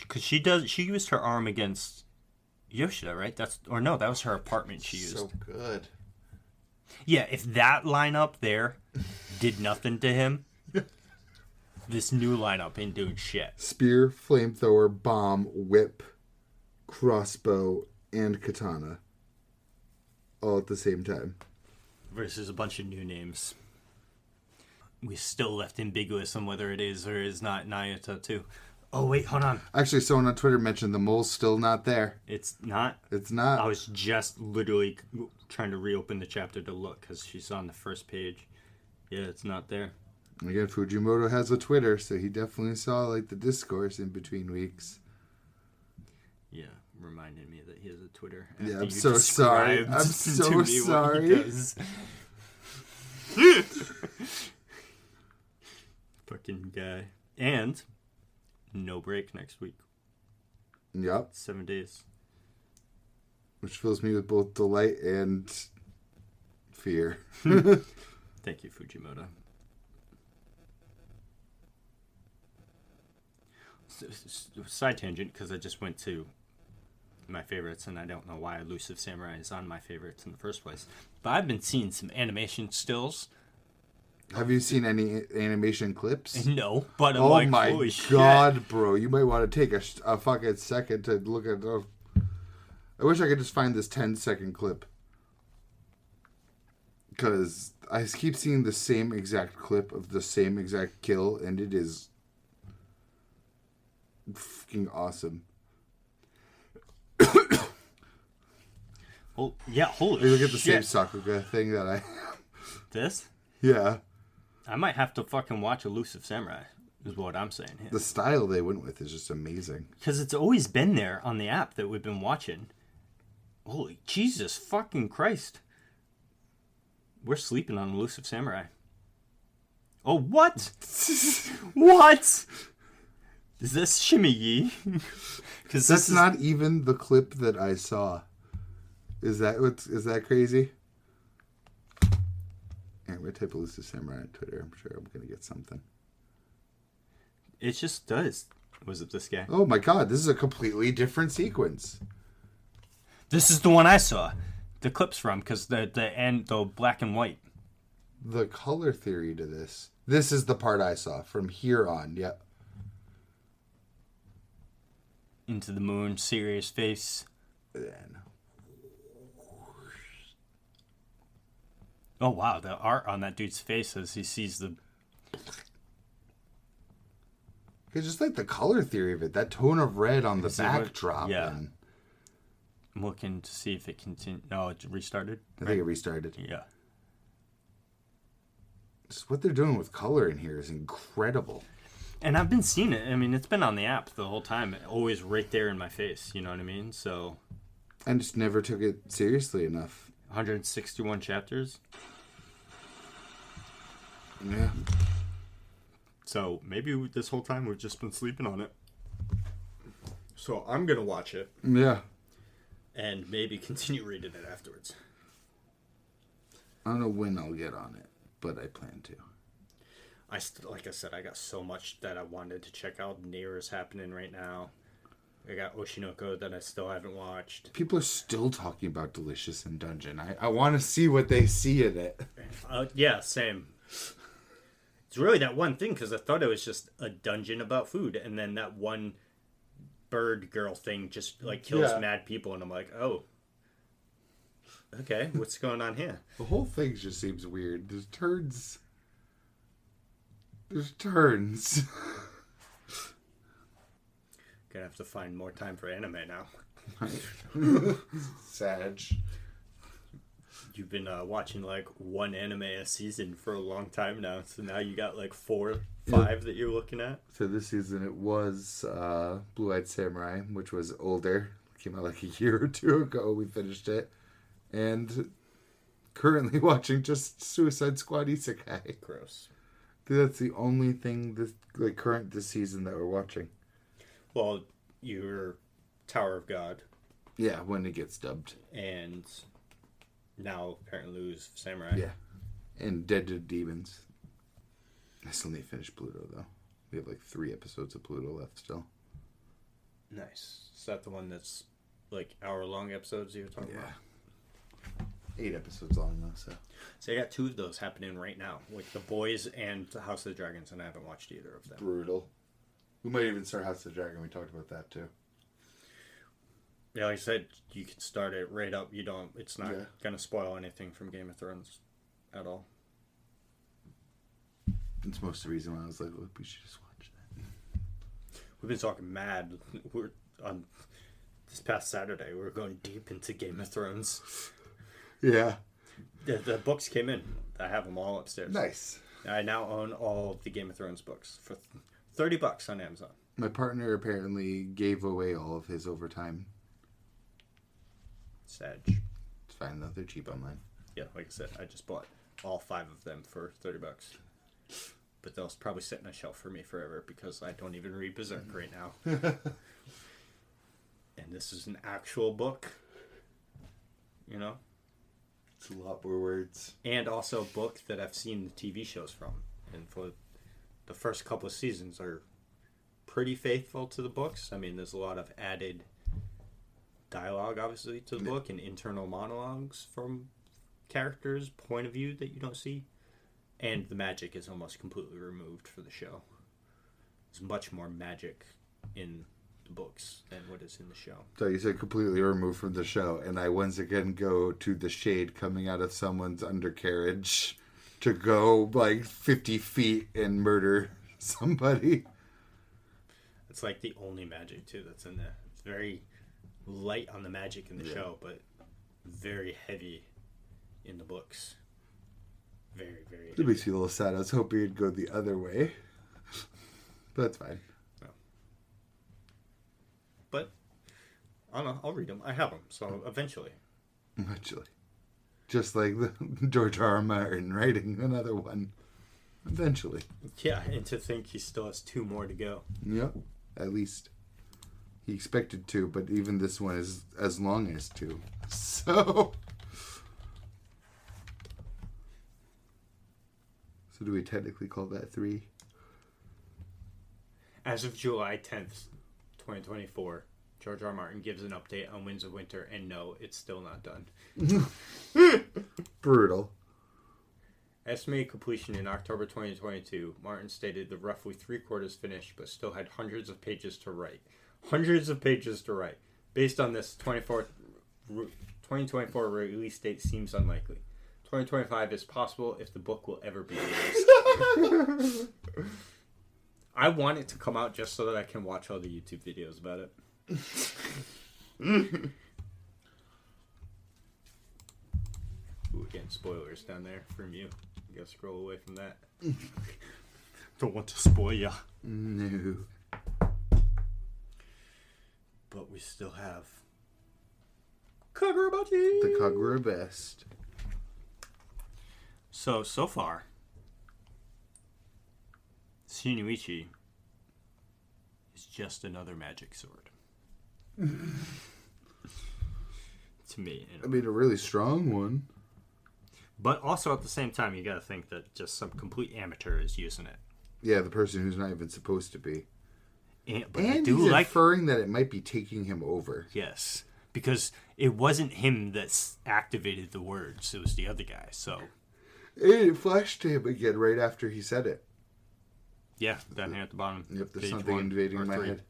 Because she used her arm against Yoshida, right? That was her apartment she used. So good. Yeah, if that lineup there did nothing to him, this new lineup ain't doing shit. Spear, flamethrower, bomb, whip, crossbow, and katana. All at the same time. Versus a bunch of new names. We still left ambiguous on whether it is or is not Nayuta too. Oh, wait, hold on. Actually, someone on Twitter mentioned the mole's still not there. It's not? It's not. I was just literally trying to reopen the chapter to look because she's on the first page. Yeah, it's not there. Again, Fujimoto has a Twitter, so he definitely saw like the discourse in between weeks. Yeah, reminded me that he has a Twitter. Yeah, I'm so sorry. I'm so sorry. Fucking guy. And no break next week. Yep. 7 days. Which fills me with both delight and fear. Thank you, Fujimoto. Side tangent, because I just went to my favorites, and I don't know why Elusive Samurai is on my favorites in the first place. But I've been seeing some animation stills. Have you seen any animation clips? No, but I'm like, my holy God, shit. bro. You might want to take a fucking second to look at those. I wish I could just find this 10-second clip. Because I keep seeing the same exact clip of the same exact kill, and it is fucking awesome. Oh, yeah, holy shit. Look at the same shit. Sakuga thing that I... This? Yeah. I might have to fucking watch Elusive Samurai, is what I'm saying here. The style they went with is just amazing. Because it's always been there on the app that we've been watching. Holy Jesus fucking Christ. We're sleeping on Elusive Samurai. Oh, what? What? Is this Shimigi? Because that's not even the clip that I saw. Is that crazy? Yeah, I'm going to type Elusive Samurai on Twitter. I'm sure I'm going to get something. It just does. Was it this guy? Oh my God, this is a completely different sequence. This is the one I saw. The clips from, because the black and white. The color theory to this. This is the part I saw from here on. Yep. Into the moon, serious face. Then. Oh wow, the art on that dude's face as he sees the... It's just like the color theory of it. That tone of red on the backdrop. Yeah. And... I'm looking to see if it continued. No, it restarted. I think it restarted. Yeah. Just what they're doing with color in here is incredible. And I've been seeing it. I mean, it's been on the app the whole time. Always right there in my face. You know what I mean? So... I just never took it seriously enough. 161 chapters. Yeah. So maybe this whole time we've just been sleeping on it. So I'm going to watch it. Yeah. And maybe continue reading it afterwards. I don't know when I'll get on it, but I plan to. like I said, I got so much that I wanted to check out. Nier is happening right now. I got Oshinoko that I still haven't watched. People are still talking about Delicious in Dungeon. I want to see what they see in it. Yeah, same. It's really that one thing, because I thought it was just a dungeon about food, and then that one bird girl thing just like kills mad people, and I'm like, oh, okay, what's going on here? The whole thing just seems weird. There's turns. Gonna have to find more time for anime now. Sag. You've been watching like one anime a season for a long time now, so now you got like 4, 5 that you're looking at. So this season it was Blue-Eyed Samurai, which was older. Came out like a year or 2 ago. We finished it. And currently watching just Suicide Squad Isekai. Gross. That's the only thing current this season that we're watching. Well, your Tower of God. Yeah, when it gets dubbed. And now apparently Elusive Samurai. Yeah. And Dead to Demons. I still need to finish Pluto, though. We have like 3 episodes of Pluto left still. Nice. Is that the one that's like hour-long episodes you were talking about? 8 episodes long, though, So I got 2 of those happening right now, with The Boys and House of the Dragons, and I haven't watched either of them. Brutal. We might even start House of the Dragon. We talked about that, too. Yeah, like I said, you can start it right up. It's not going to spoil anything from Game of Thrones at all. That's most of the reason why I was like, look, we should just watch that. We've been talking mad. We're on this past Saturday. We were going deep into Game of Thrones. Yeah. The books came in. I have them all upstairs. Nice. I now own all of the Game of Thrones books for $30 on Amazon. My partner apparently gave away all of his overtime. Sag. It's fine though. They're cheap online. Yeah, like I said, I just bought all 5 of them for $30. But they'll probably sit on a shelf for me forever because I don't even read Berserk right now. And this is an actual book. You know? It's a lot more words. And also a book that I've seen the TV shows from. And for the first couple of seasons are pretty faithful to the books. I mean, there's a lot of added dialogue, obviously, to the book and internal monologues from characters' point of view that you don't see. And the magic is almost completely removed for the show. There's much more magic in the books than what is in the show. So you said completely removed from the show, and I once again go to the shade coming out of someone's undercarriage to go like 50 feet and murder somebody. It's like the only magic, too, that's in there. It's very light on the magic in the show, but very heavy in the books. Very, very heavy. It makes me a little sad. I was hoping it'd go the other way. But that's fine. No. But, I don't know. I'll read them. I have them, so eventually. Eventually. Just like the George R. R. Martin writing another one. Eventually. Yeah, and to think he still has 2 more to go. Yep, at least. He expected 2, but even this one is as long as 2. So do we technically call that 3? As of July 10th, 2024, George R. R. Martin gives an update on Winds of Winter, and no, it's still not done. Brutal. Estimated completion in October 2022, Martin stated the roughly 3/4 finished, but still had hundreds of pages to write. Hundreds of pages to write. Based on this, 2024 release date seems unlikely. 2025 is possible if the book will ever be released. I want it to come out just so that I can watch all the YouTube videos about it. Ooh, again, spoilers down there from you. You gotta scroll away from that. Don't want to spoil ya. No. But we still have Kagurabachi! The Kagura best. So far, Shinuchi is just another magic sword. To me. I mean, a really strong one. But also at the same time, you got to think that just some complete amateur is using it. Yeah, the person who's not even supposed to be. But and he's inferring that it might be taking him over. Yes, because it wasn't him that activated the words; it was the other guy. So it flashed to him again right after he said it. Yeah, down here at the bottom. Yep, there's something invading my head.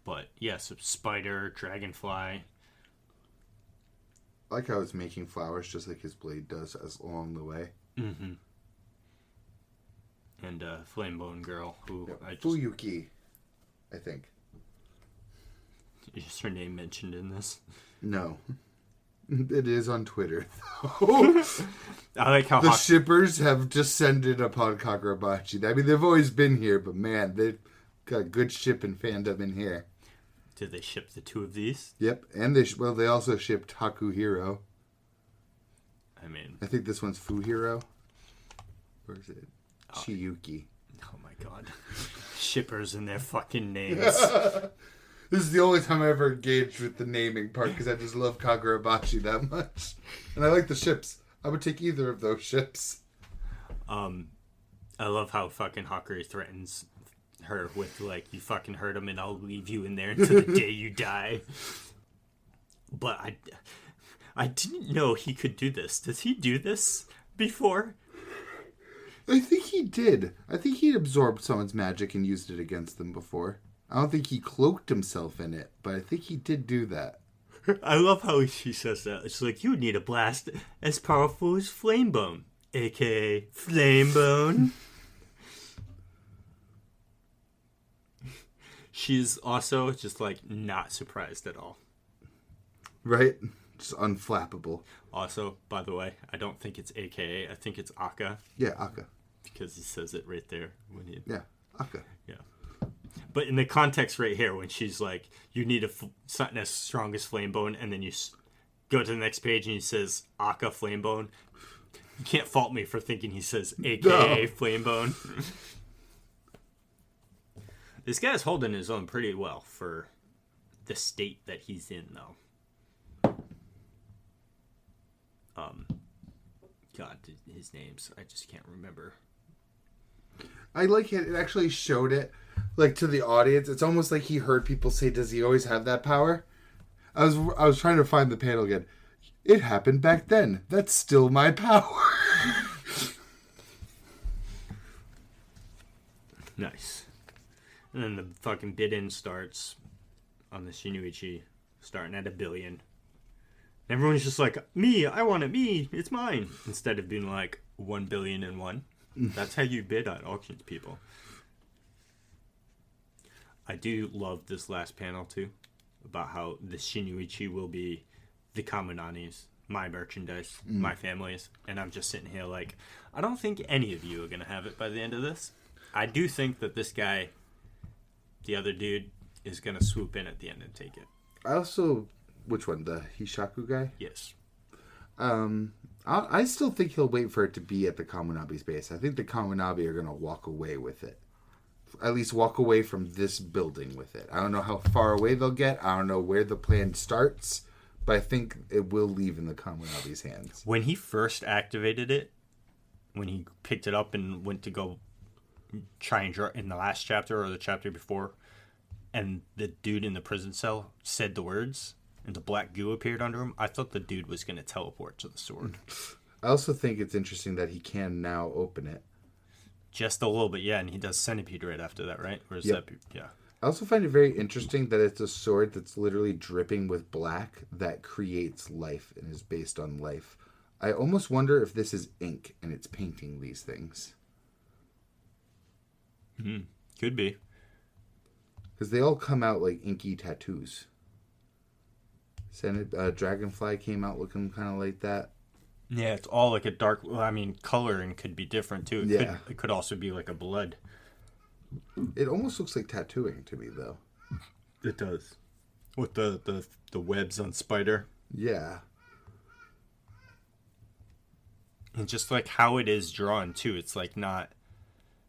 But yes, spider, dragonfly. I like how it's making flowers just like his blade does along the way. Mm-hmm. And Flamebone Girl, who Fuyuki, I think. Is her name mentioned in this? No. It is on Twitter, though. I like how the shippers have descended upon Kagurabachi. I mean, they've always been here, but man, they've got good shipping fandom in here. Did they ship the two of these? Yep, and they also shipped Hakuhiro. I mean, I think this one's Fuhiro. Or is it Chiyuki? Oh my god, shippers and their fucking names. This is the only time I ever engaged with the naming part because I just love Kagurabachi that much, and I like the ships. I would take either of those ships. I love how fucking Hakuhiro threatens her with, like, you fucking hurt him and I'll leave you in there until the day you die. But I didn't know he could do this. Does he do this before? I think he did. I think he'd absorbed someone's magic and used it against them before. I don't think he cloaked himself in it, but I think he did do that. I love how she says that. It's like, you need a blast as powerful as Flamebone, a.k.a. Flamebone. She's also just, like, not surprised at all. Right? Just unflappable. Also, by the way, I don't think it's a.k.a. I think it's Aka. Yeah, Aka. Because he says it right there. Yeah, Aka. Yeah. But in the context right here, when she's like, you need something as strong as Flamebone, and then you go to the next page and he says, Aka Flamebone, you can't fault me for thinking he says, a.k.a. Flamebone. This guy's holding his own pretty well for the state that he's in, though. God, his names, I just can't remember. I like it. It actually showed it, like, to the audience. It's almost like he heard people say, "Does he always have that power?" I was trying to find the panel again. It happened back then. That's still my power. Nice. And then the fucking bid-in starts on the Shinuchi, starting at $1 billion. Everyone's just like, me, I want it, me, it's mine. Instead of being like, 1,000,000,001. That's how you bid on auctions, people. I do love this last panel, too, about how the Shinuichi will be the Kaminani's, my merchandise, my family's. And I'm just sitting here like, I don't think any of you are going to have it by the end of this. I do think that this guy, the other dude, is going to swoop in at the end and take it. I also... Which one? The Hishaku guy? Yes. I still think he'll wait for it to be at the Kaminabi's base. I think the Kaminabi are going to walk away with it. At least walk away from this building with it. I don't know how far away they'll get. I don't know where the plan starts. But I think it will leave in the Kaminabi's hands. When he first activated it, when he picked it up and went to go try and draw in the last chapter or the chapter before, and the dude in the prison cell said the words... and the black goo appeared under him, I thought the dude was going to teleport to the sword. I also think it's interesting that he can now open it. Just a little bit, yeah, and he does centipede right after that, right? Or is that... Yeah. I also find it very interesting that it's a sword that's literally dripping with black that creates life and is based on life. I almost wonder if this is ink and it's painting these things. Could be. Because they all come out like inky tattoos. Dragonfly came out looking kind of like that. Yeah, it's all like a dark... Well, I mean, coloring could be different, too. It could also be like a blood. It almost looks like tattooing to me, though. It does. With the webs on Spider. Yeah. And just like how it is drawn, too. It's like not...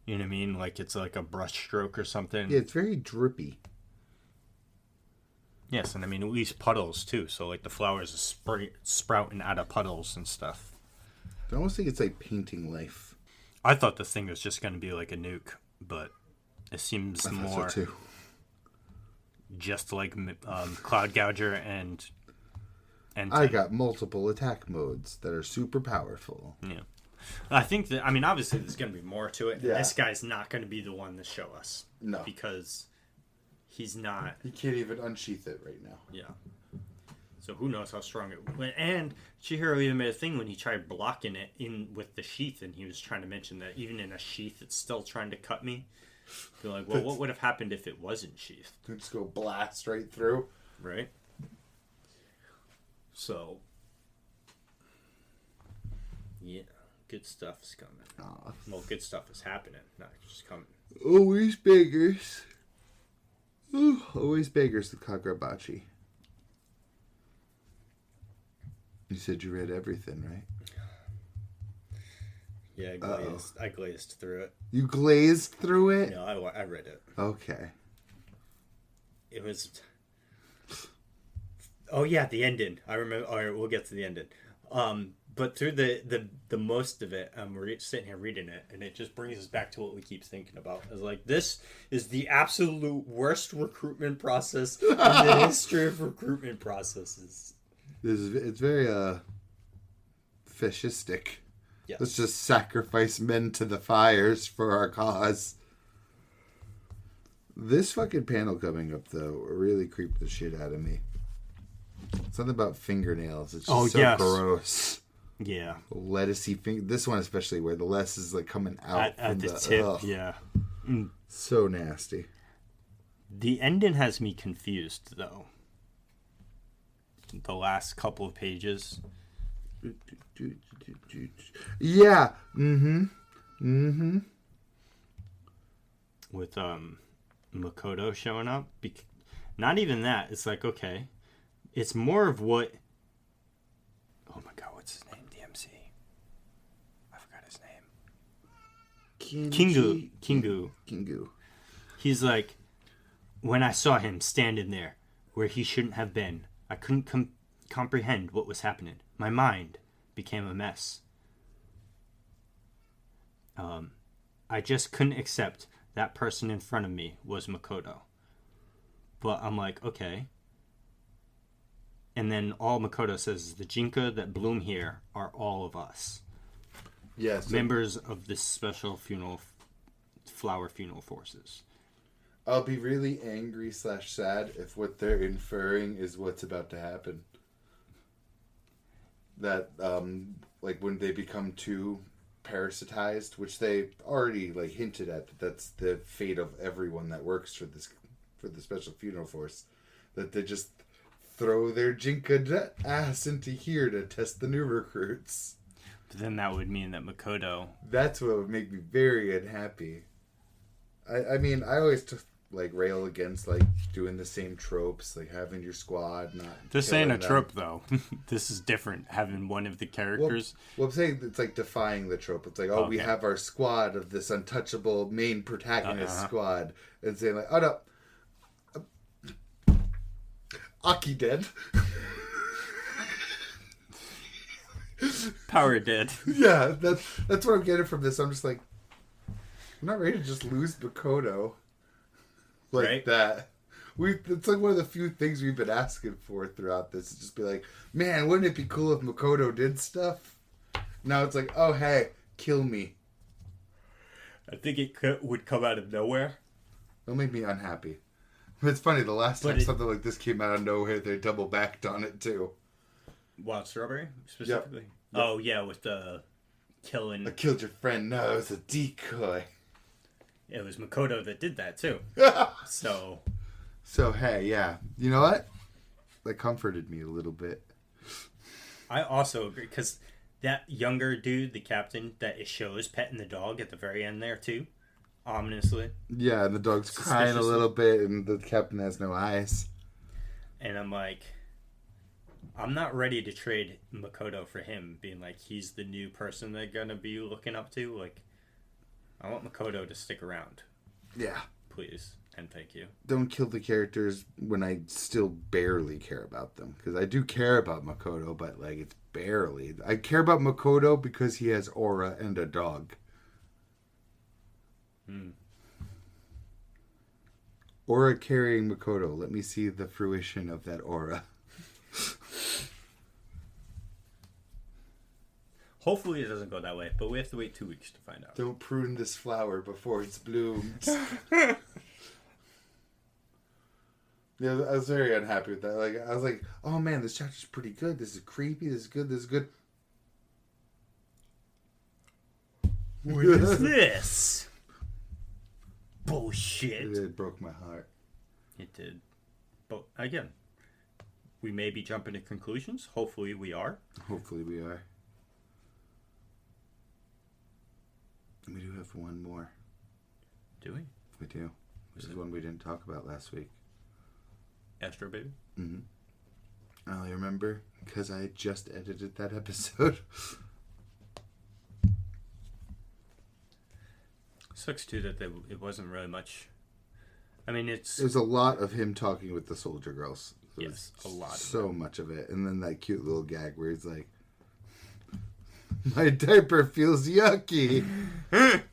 You know what I mean? Like it's like a brush stroke or something. Yeah, it's very drippy. Yes, and I mean, at least puddles, too. So, like, the flowers are sprouting out of puddles and stuff. I almost think it's like painting life. I thought this thing was just going to be like a nuke, but it seems more so too. Just like Cloud Gouger and I got multiple attack modes that are super powerful. Yeah. I think that, I mean, obviously there's going to be more to it. Yeah. This guy's not going to be the one to show us. No. Because he's not. He can't even unsheath it right now. Yeah. So who knows how strong it went. And Chihiro even made a thing when he tried blocking it in with the sheath, and he was trying to mention that even in a sheath, it's still trying to cut me. They're like, well, what would have happened if it wasn't sheathed? Just go blast right through. Right? So, yeah. Good stuff's coming. Aw. Well, good stuff is happening, not just coming. Always beggars. Ooh, always beggars, the Kagurabachi. You said you read everything, right? Yeah, I glazed through it. You glazed through it? No, I read it. Okay. It was... Oh, yeah, the ending. I remember... All right, we'll get to the ending. But through the most of it, we're sitting here reading it, and it just brings us back to what we keep thinking about. It's like, this is the absolute worst recruitment process in the history of recruitment processes. It's very fascistic. Yes. Let's just sacrifice men to the fires for our cause. This fucking panel coming up, though, really creeped the shit out of me. Something about fingernails. It's just so gross. Yeah. Lettucey finger. This one especially, where the lettuce is like coming out at the tip. Ugh. Yeah. So nasty. The ending has me confused, though. The last couple of pages. Yeah. Mm-hmm. With Makoto showing up. Not even that. It's like, okay. It's more of what... Oh my god, what's his name? The MC. I forgot his name. Kingu. He's like, when I saw him standing there where he shouldn't have been, I couldn't comprehend what was happening. My mind became a mess. I just couldn't accept that person in front of me was Makoto. But I'm like, okay. And then all Makoto says is the Jinka that bloom here are all of us. Yes. Members of this special flower funeral forces. I'll be really angry / sad if what they're inferring is what's about to happen. That, like when they become too parasitized, which they already like hinted at, that's the fate of everyone that works for the special funeral force. That they just throw their Jinka ass into here to test the new recruits. But then that would mean that Makoto... That's what would make me very unhappy. I mean, I always rail against doing the same tropes, like having your squad not. This ain't a trope though. This is different. Having one of the characters. Well, I'm saying it's like defying the trope. It's like, we have our squad of this untouchable main protagonist squad, and saying like, oh no. Aki dead. Power dead. Yeah, that's what I'm getting from this. I'm just like, I'm not ready to just lose Makoto like that. It's like one of the few things we've been asking for throughout this. Just be like, man, wouldn't it be cool if Makoto did stuff? Now it's like, oh hey, kill me. I think it would come out of nowhere. It'll make me unhappy. It's funny, the last time something like this came out of nowhere, they double backed on it too. Wild Strawberry, specifically? Yep. Oh, yeah, with the killing... I killed your friend. No, it was a decoy. It was Makoto that did that, too. So, hey, yeah. You know what? That comforted me a little bit. I also agree, because that younger dude, the captain, that it shows petting the dog at the very end there, too. Ominously. Yeah, and the dog's crying a little bit, and the captain has no eyes. And I'm like, I'm not ready to trade Makoto for him, being like, he's the new person they're going to be looking up to. Like, I want Makoto to stick around. Yeah. please, and thank you. Don't kill the characters when I still barely care about them. Because I do care about Makoto, but, like, it's barely. I care about Makoto because he has aura and a dog. Aura carrying Makoto. Let me see the fruition of that aura. Hopefully it doesn't go that way, but we have to wait 2 weeks to find out. Don't prune this flower before it's bloomed. Yeah, I was very unhappy with that. Like, I was like, oh man, this chapter's pretty good. This is creepy. This is good. This is good. What is this? Bullshit. It broke my heart. It did. But again, we may be jumping to conclusions. Hopefully we are. Hopefully we are. We do have one more. Do we? We do. This is one we didn't talk about last week. Astro Baby? Mm-hmm. I only remember because I just edited that episode. Sucks too that it wasn't really much. I mean, it was a lot of him talking with the soldier girls. Yes, a lot. So much of it, and then that cute little gag where he's like, "My diaper feels yucky."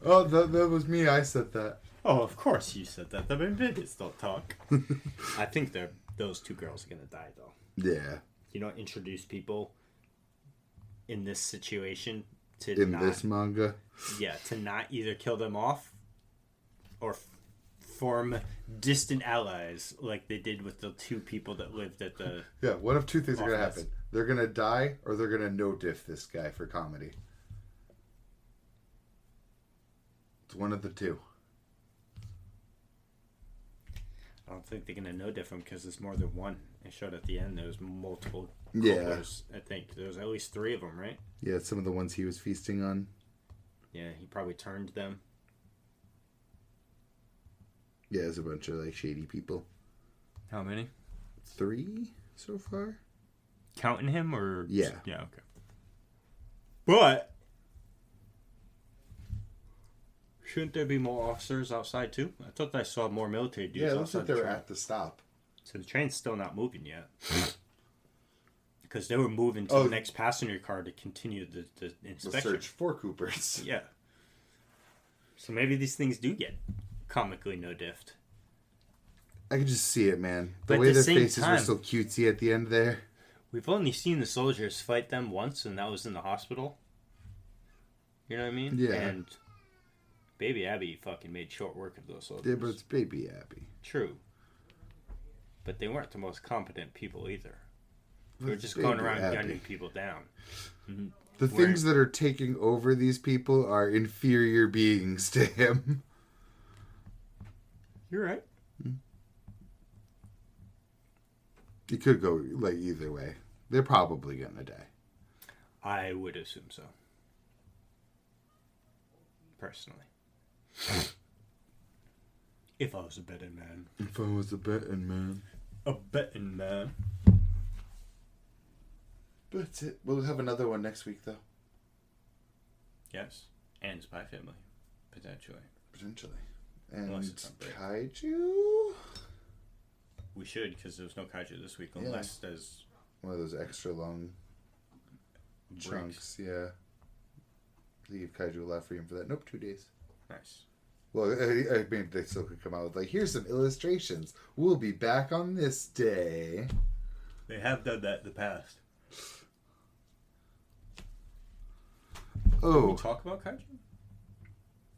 Oh, that was me. I said that. Oh, of course you said that. The babies don't talk. I think those two girls are gonna die though. Yeah. You don't introduce people in this situation to this manga. Yeah, to not either kill them off or form distant allies like they did with the two people that lived at the. Yeah, one of two things are gonna happen. They're gonna die, or they're gonna no-diff this guy for comedy. It's one of the two. I don't think they're gonna no-diff him because there's more than one. It showed at the end there was multiple. Yeah. I think there was at least 3 of them, right? Yeah, some of the ones he was feasting on. Yeah, he probably turned them. Yeah, there's a bunch of like shady people. How many? 3 so far. Counting him or yeah, yeah, okay. But shouldn't there be more officers outside too? I thought I saw more military dudes. Yeah, it looks like they were at the stop. So the train's still not moving yet. Because they were moving to the next passenger car to continue the inspection. The search for Coopers. Yeah. So maybe these things do get comically no-diffed. I can just see it, man. The way their faces were so cutesy at the end there. We've only seen the soldiers fight them once, and that was in the hospital. You know what I mean? Yeah. And Baby Abby fucking made short work of those soldiers. Yeah, but it's Baby Abby. True. But they weren't the most competent people either. They were just going around gunning people down. Mm-hmm. The things that are taking over these people are inferior beings to him. You're right. It could go like either way. They're probably gonna die. I would assume so. Personally. If I was a betting man. If I was a betting man. A betting man. But that's it. We'll have another one next week, though. Yes. And Spy Family. Potentially. And Kaiju? We should, because there was no Kaiju this week, unless there's... one of those extra long chunks, yeah. Leave Kaiju alive for him for that. Nope, 2 days. Nice. Well, I mean, they still could come out with, like, here's some illustrations. We'll be back on this day. They have done that in the past. Oh. Did we talk about Kaiju?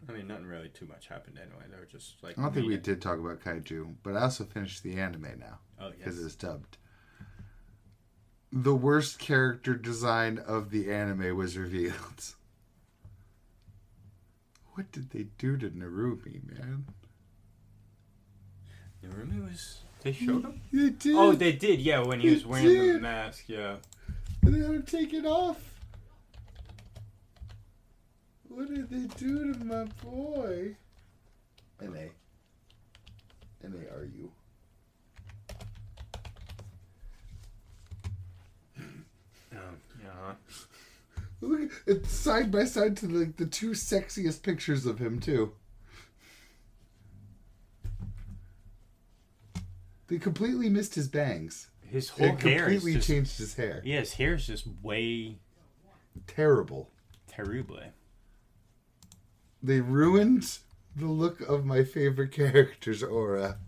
I mean, nothing really too much happened anyway. They were just like... I don't think we did talk about Kaiju, but I also finished the anime now. Oh, yes. Because it's dubbed. The worst character design of the anime was revealed. What did they do to Narumi, man? Narumi was... They showed him? They did. Oh, they did, yeah, when he was wearing the mask, yeah. And they had him take it off. What did they do to my boy? N-A-R-U. Yeah. Look, it's side by side to like the 2 sexiest pictures of him too. They completely missed his bangs. His whole hair completely changed his hair. Yeah, his hair is just way... Terrible. Terrible. They ruined the look of my favorite character's aura.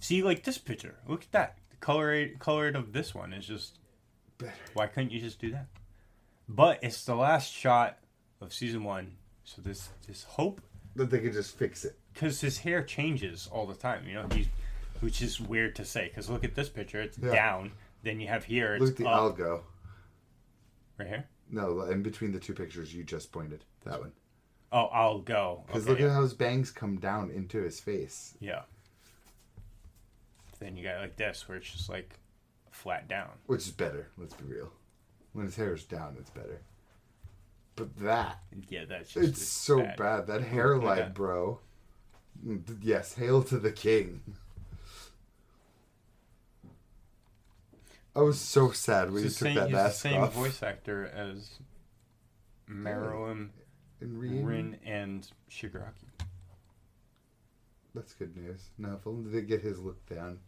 See, like this picture. Look at that. The colored of this one is just... Better. Why couldn't you just do that? But it's the last shot of season 1. So this hope... That they could just fix it. Because his hair changes all the time, you know? Which is weird to say. Because look at this picture. It's down. Then you have here, it's look at the up. algo. Right here? No, in between the two pictures you just pointed. That one. Oh, I'll go. Because look at how his bangs come down into his face. Yeah. Then you got like this, where it's just like flat down. Which is better, let's be real. When his hair is down, it's better. But that... Yeah, that's just... It's so bad. That hairline, bro. Yes, hail to the king. I was so sad when he took that mask off. He's the same voice actor as Marilyn, Rin, and Shigaraki. That's good news. Now, if only they get his look down.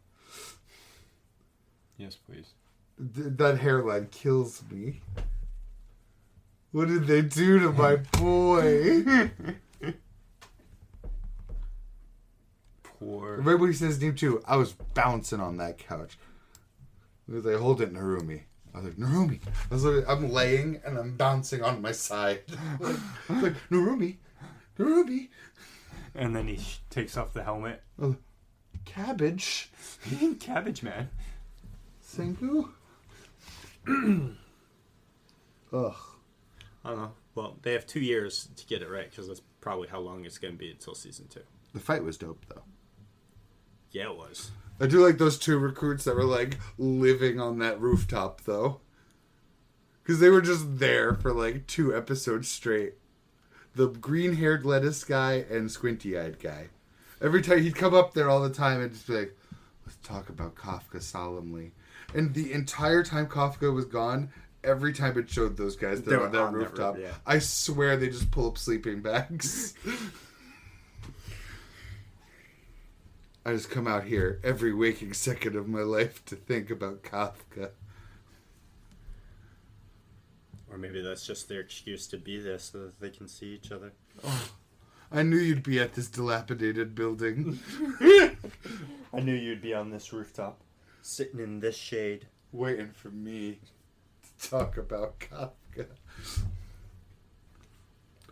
Yes, please. That hairline kills me. What did they do to my boy? Poor. Right when he said his name too, I was bouncing on that couch. He was like, hold it, Narumi. I was like, Narumi. I'm laying and I'm bouncing on my side. Like, Narumi. Narumi. And then he takes off the helmet. Cabbage. Cabbage Man. Senku? Ugh. I don't know. Well, they have 2 years to get it right, because that's probably how long it's going to be until season 2. The fight was dope, though. Yeah, it was. I do like those 2 recruits that were, like, living on that rooftop, though. Because they were just there for, like, 2 episodes straight. The green-haired lettuce guy and squinty-eyed guy. Every time he'd come up there all the time and just be like, let's talk about Kafka solemnly. And the entire time Kafka was gone, every time it showed those guys that were on that rooftop, I swear they just pull up sleeping bags. I just come out here every waking second of my life to think about Kafka. Or maybe that's just their excuse to be there so that they can see each other. Oh, I knew you'd be at this dilapidated building. I knew you'd be on this rooftop, sitting in this shade. Waiting for me to talk about Kafka.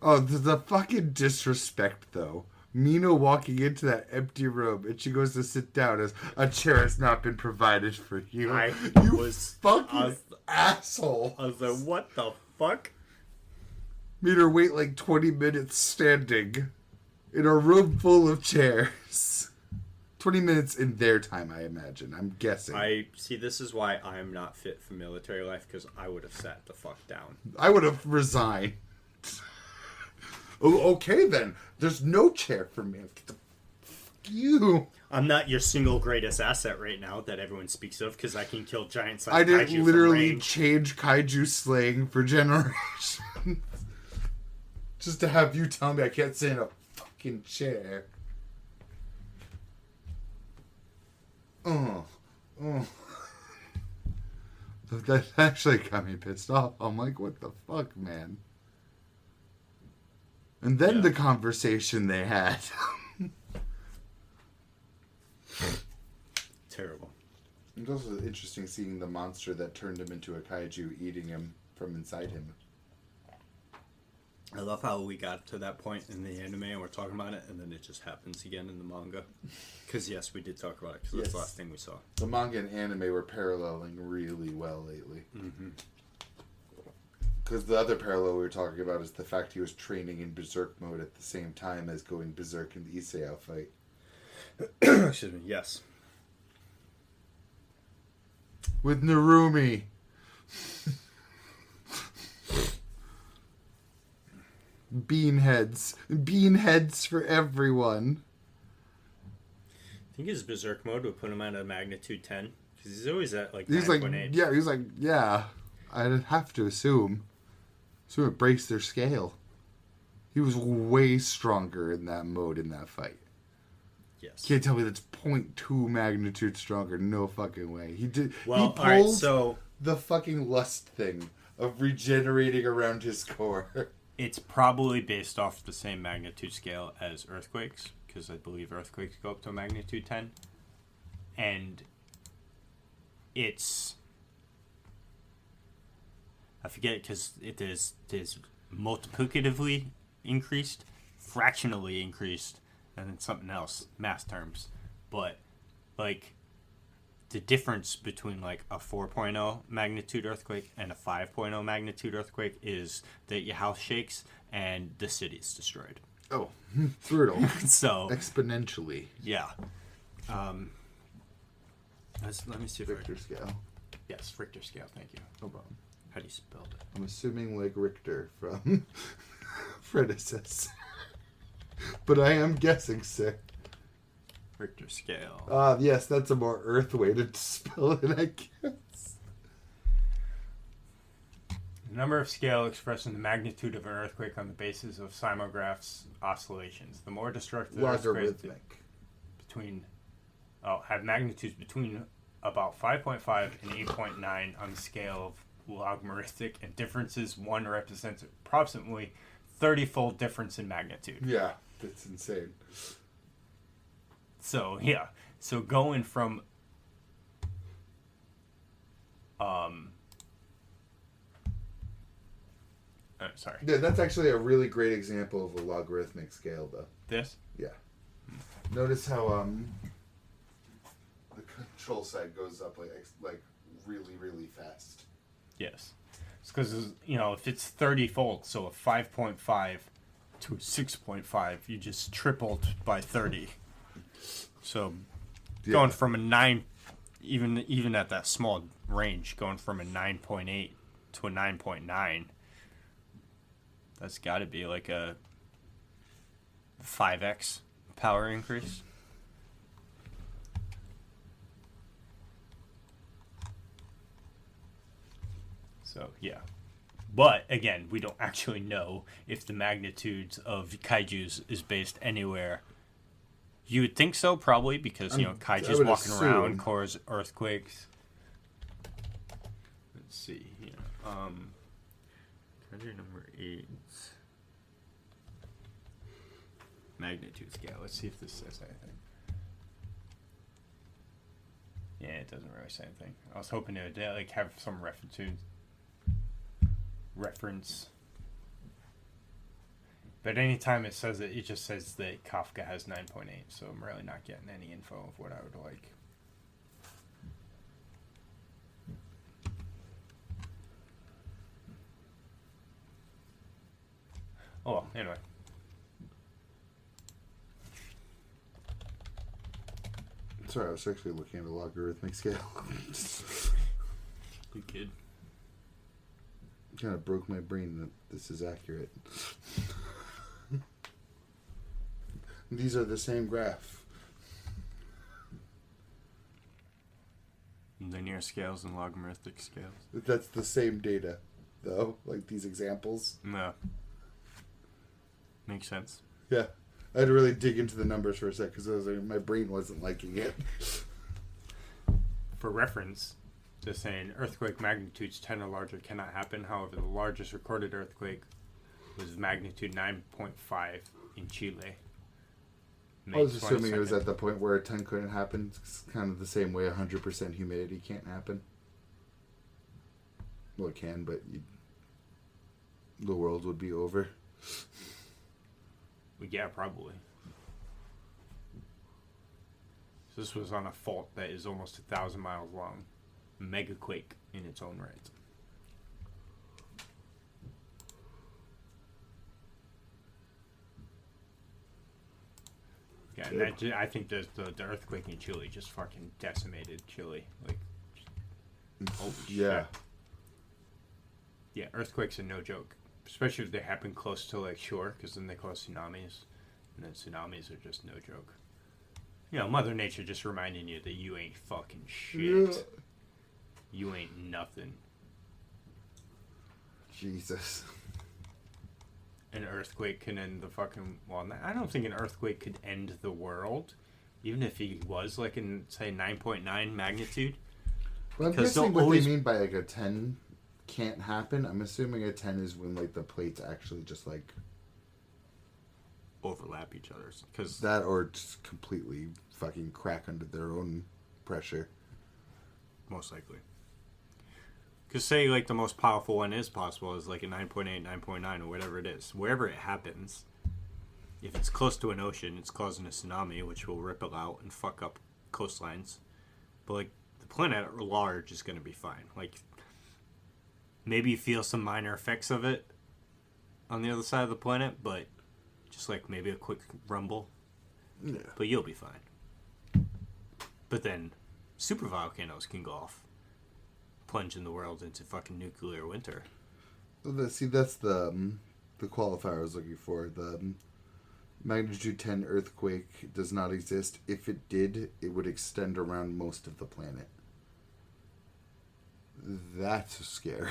Oh, the fucking disrespect, though. Mina walking into that empty room and she goes to sit down as a chair has not been provided for you. Asshole. I was like, what the fuck? Made her wait like 20 minutes standing in a room full of chairs. 20 minutes in their time, I imagine. I'm guessing. This is why I'm not fit for military life, because I would have sat the fuck down. I would have resigned. Oh, okay then. There's no chair for me. Fuck you. I'm not your single greatest asset right now that everyone speaks of, because I can kill giant size kaiju. I didn't didn't literally change kaiju slaying for generations. Just to have you tell me I can't sit in a fucking chair. That actually got me pissed off. I'm like, what the fuck, man? And then the conversation they had. Terrible. It's also interesting seeing the monster that turned him into a kaiju eating him from inside him. I love how we got to that point in the anime and we're talking about it, and then it just happens again in the manga. Because, yes, we did talk about it, because that's the last thing we saw. The manga and anime were paralleling really well lately. Because the other parallel we were talking about is the fact he was training in berserk mode at the same time as going berserk in the Isao fight. Excuse me, yes. With Narumi. Beanheads. Beanheads for everyone. I think his berserk mode would put him at a magnitude 10. Because he's always at like 9.8. He's like, yeah. I'd have to assume. So it breaks their scale. He was way stronger in that mode in that fight. Yes. Can't tell me that's 0.2 magnitude stronger. No fucking way. He did. Well, he pulled all right, so the fucking lust thing of regenerating around his core. It's probably based off the same magnitude scale as earthquakes, because I believe earthquakes go up to a magnitude 10. And it's... I forget it because it is multiplicatively increased, fractionally increased, and then something else, mass terms. But, like, the difference between, like, a 4.0 magnitude earthquake and a 5.0 magnitude earthquake is that your house shakes and the city's destroyed. Oh, brutal. So... exponentially. Yeah. Let me see if Richter scale. Yes, Richter scale, thank you. No problem. How do you spell it? I'm assuming like Richter from predecessor. But I am guessing, sir. Richter scale. Yes, that's a more earth way to spell it, I guess. The number of scale expressing the magnitude of an earthquake on the basis of seismographs oscillations. The more destructive logarithmic. Have magnitudes between about 5.5 and 8.9 on the scale of logarithmic, and differences one represents approximately 30-fold difference in magnitude. Yeah, that's insane. So, yeah. So going from sorry. Yeah, that's actually a really great example of a logarithmic scale, though. This? Yeah. Notice how the control side goes up like really, really fast. Yes. It's because, if it's 30-fold, so a 5.5 to a 6.5, you just tripled by 30. So going from a 9, even at that small range, going from a 9.8 to a 9.9, that's got to be like a 5x power increase. So, yeah. But, again, we don't actually know if the magnitudes of kaijus is based anywhere. You would think so, probably, because, kaijus walking around cause earthquakes. Let's see here. Kaiju number 8. Magnitude scale. Let's see if this says anything. Yeah, it doesn't really say anything. I was hoping it would have some reference. But anytime it says it, it just says that Kafka has 9.8, so I'm really not getting any info of what I would like. Oh, well, anyway. Sorry, I was actually looking at a logarithmic scale. You kid. Kind of broke my brain that this is accurate. These are the same graph. Linear scales and logarithmic scales. That's the same data, though. Like these examples. No. Makes sense. Yeah. I had to really dig into the numbers for a sec because my brain wasn't liking it. For reference, just saying earthquake magnitudes 10 or larger cannot happen. However, the largest recorded earthquake was magnitude 9.5 in Chile. I was assuming it was at the point where a 10 couldn't happen. It's kind of the same way 100% humidity can't happen. Well, it can, but the world would be over. Yeah, probably. So this was on a fault that is almost 1,000 miles long. Megaquake in its own right. Yeah, and I think the earthquake in Chile just fucking decimated Chile. Like, oh yeah. Shit. Yeah, earthquakes are no joke. Especially if they happen close to like shore, because then they cause tsunamis. And then tsunamis are just no joke. Mother Nature just reminding you that you ain't fucking shit. Yeah. You ain't nothing. Jesus. An earthquake can end the fucking... Well, I don't think an earthquake could end the world. Even if he was like in, say, 9.9 magnitude. Well, I'm guessing what they mean by like a 10 can't happen. I'm assuming a 10 is when like the plates actually just like overlap each other. Cause that or just completely fucking crack under their own pressure. Most likely. Because say like the most powerful one is possible is like a 9.8, 9.9 or whatever it is. Wherever it happens, if it's close to an ocean, it's causing a tsunami, which will ripple out and fuck up coastlines. But like the planet at large is going to be fine. Like maybe you feel some minor effects of it on the other side of the planet, but just like maybe a quick rumble. Yeah. But you'll be fine. But then super volcanoes can go off, plunging the world into fucking nuclear winter. See, that's the qualifier I was looking for. The magnitude 10 earthquake does not exist. If it did, it would extend around most of the planet. That's scary.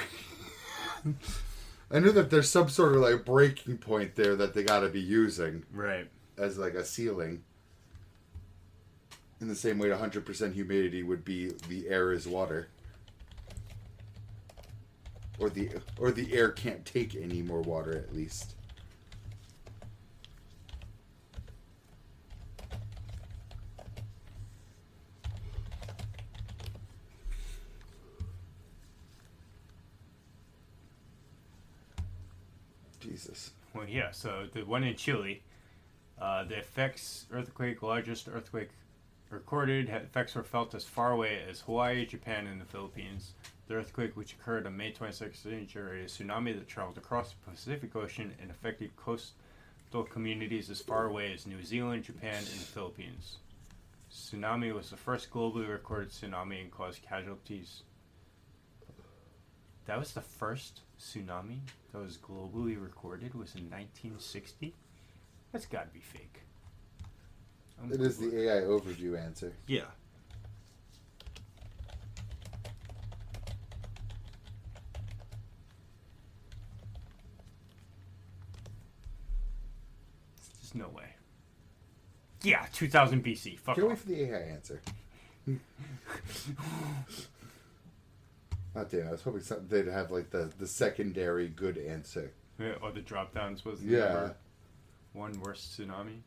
I know that there's some sort of like breaking point there that they got to be using, right, as like a ceiling. In the same way, 100% humidity would be the air is water, or the air can't take any more water at least. Jesus. Well, yeah, so the one in Chile, the effects, largest earthquake recorded, effects were felt as far away as Hawaii, Japan, and the Philippines. The earthquake, which occurred on May 26th, generated a tsunami that traveled across the Pacific Ocean and affected coastal communities as far away as New Zealand, Japan, and the Philippines. Tsunami was the first globally recorded tsunami and caused casualties. That was the first tsunami that was globally recorded, was in 1960? That's gotta be fake. It is the AI overview answer. Yeah. There's no way. Yeah, 2000 BC. Fuck Can't off. wait for the AI answer. Oh, damn, I was hoping they'd have like the secondary good answer. Yeah, or the drop downs was the number one worst tsunami,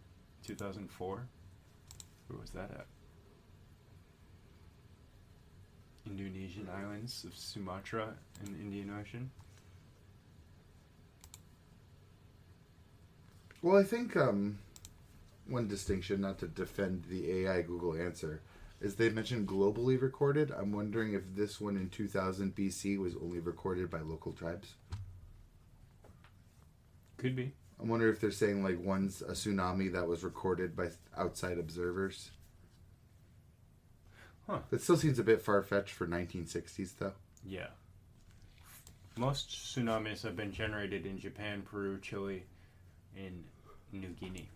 2004. Where was that at? Indonesian islands of Sumatra and the Indian Ocean. Well, I think one distinction, not to defend the AI Google answer, is they mentioned globally recorded. I'm wondering if this one in 2000 BC was only recorded by local tribes. Could be. I wonder if they're saying like one's a tsunami that was recorded by outside observers. Huh. That still seems a bit far-fetched for 1960s, though. Yeah. Most tsunamis have been generated in Japan, Peru, Chile, and New Guinea,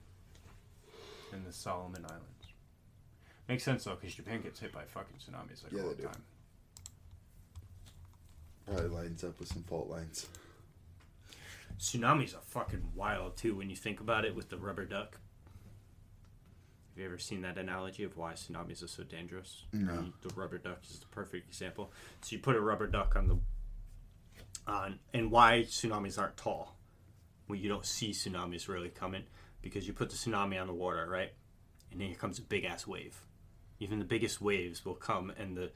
and the Solomon Islands. Makes sense, though, because Japan gets hit by fucking tsunamis like all the time. Probably lines up with some fault lines. Tsunamis are fucking wild, too, when you think about it with the rubber duck. Have you ever seen that analogy of why tsunamis are so dangerous? No. The rubber duck is the perfect example. So you put a rubber duck and why tsunamis aren't tall. Well, you don't see tsunamis really coming because you put the tsunami on the water, right? And then here comes a big-ass wave. Even the biggest waves will come, and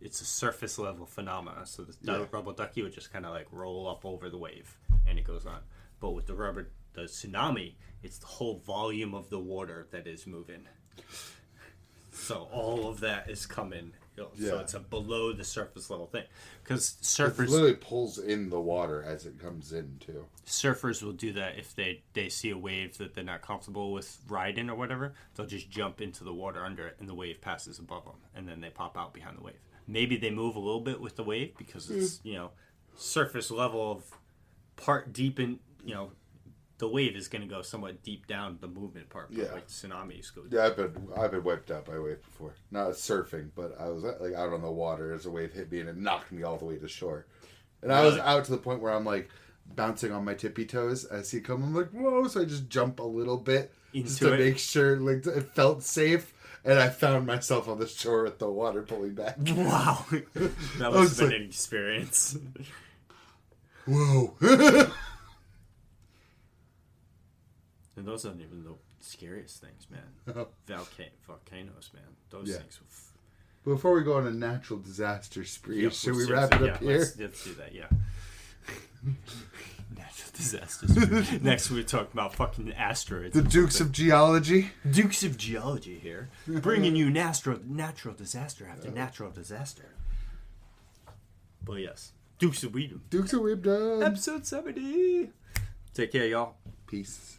it's a surface level phenomena. So the rubber ducky would just kind of like roll up over the wave, and it goes on. But with the tsunami, it's the whole volume of the water that is moving. So all of that is coming. So it's a below the surface level thing. Because surfers... It literally pulls in the water as it comes in, too. Surfers will do that if they see a wave that they're not comfortable with riding or whatever. They'll just jump into the water under it, and the wave passes above them. And then they pop out behind the wave. Maybe they move a little bit with the wave because it's, surface level of part deep in, the wave is going to go somewhat deep down the movement part, but like tsunamis go. Yeah, I've been wiped out by a wave before. Not surfing, but I was like out on the water as a wave hit me and it knocked me all the way to shore. And I was out to the point where I'm like bouncing on my tippy toes. I see it come, I'm like, whoa! So I just jump a little bit just to make sure like it felt safe. and I found myself on the shore with the water pulling back. Wow. That must have been an experience. Whoa. And those aren't even the scariest things, man. Oh. Volcanoes, man. Those things. Before we go on a natural disaster spree, should we wrap it up here? Let's do that, yeah. Natural disasters. Next, we're talking about fucking asteroids. The Dukes of Geology. Dukes of Geology here. Bringing you natural disaster after natural disaster. But yes. Dukes of Weedom. Dukes of Weedom. Episode 70. Take care, y'all. Peace.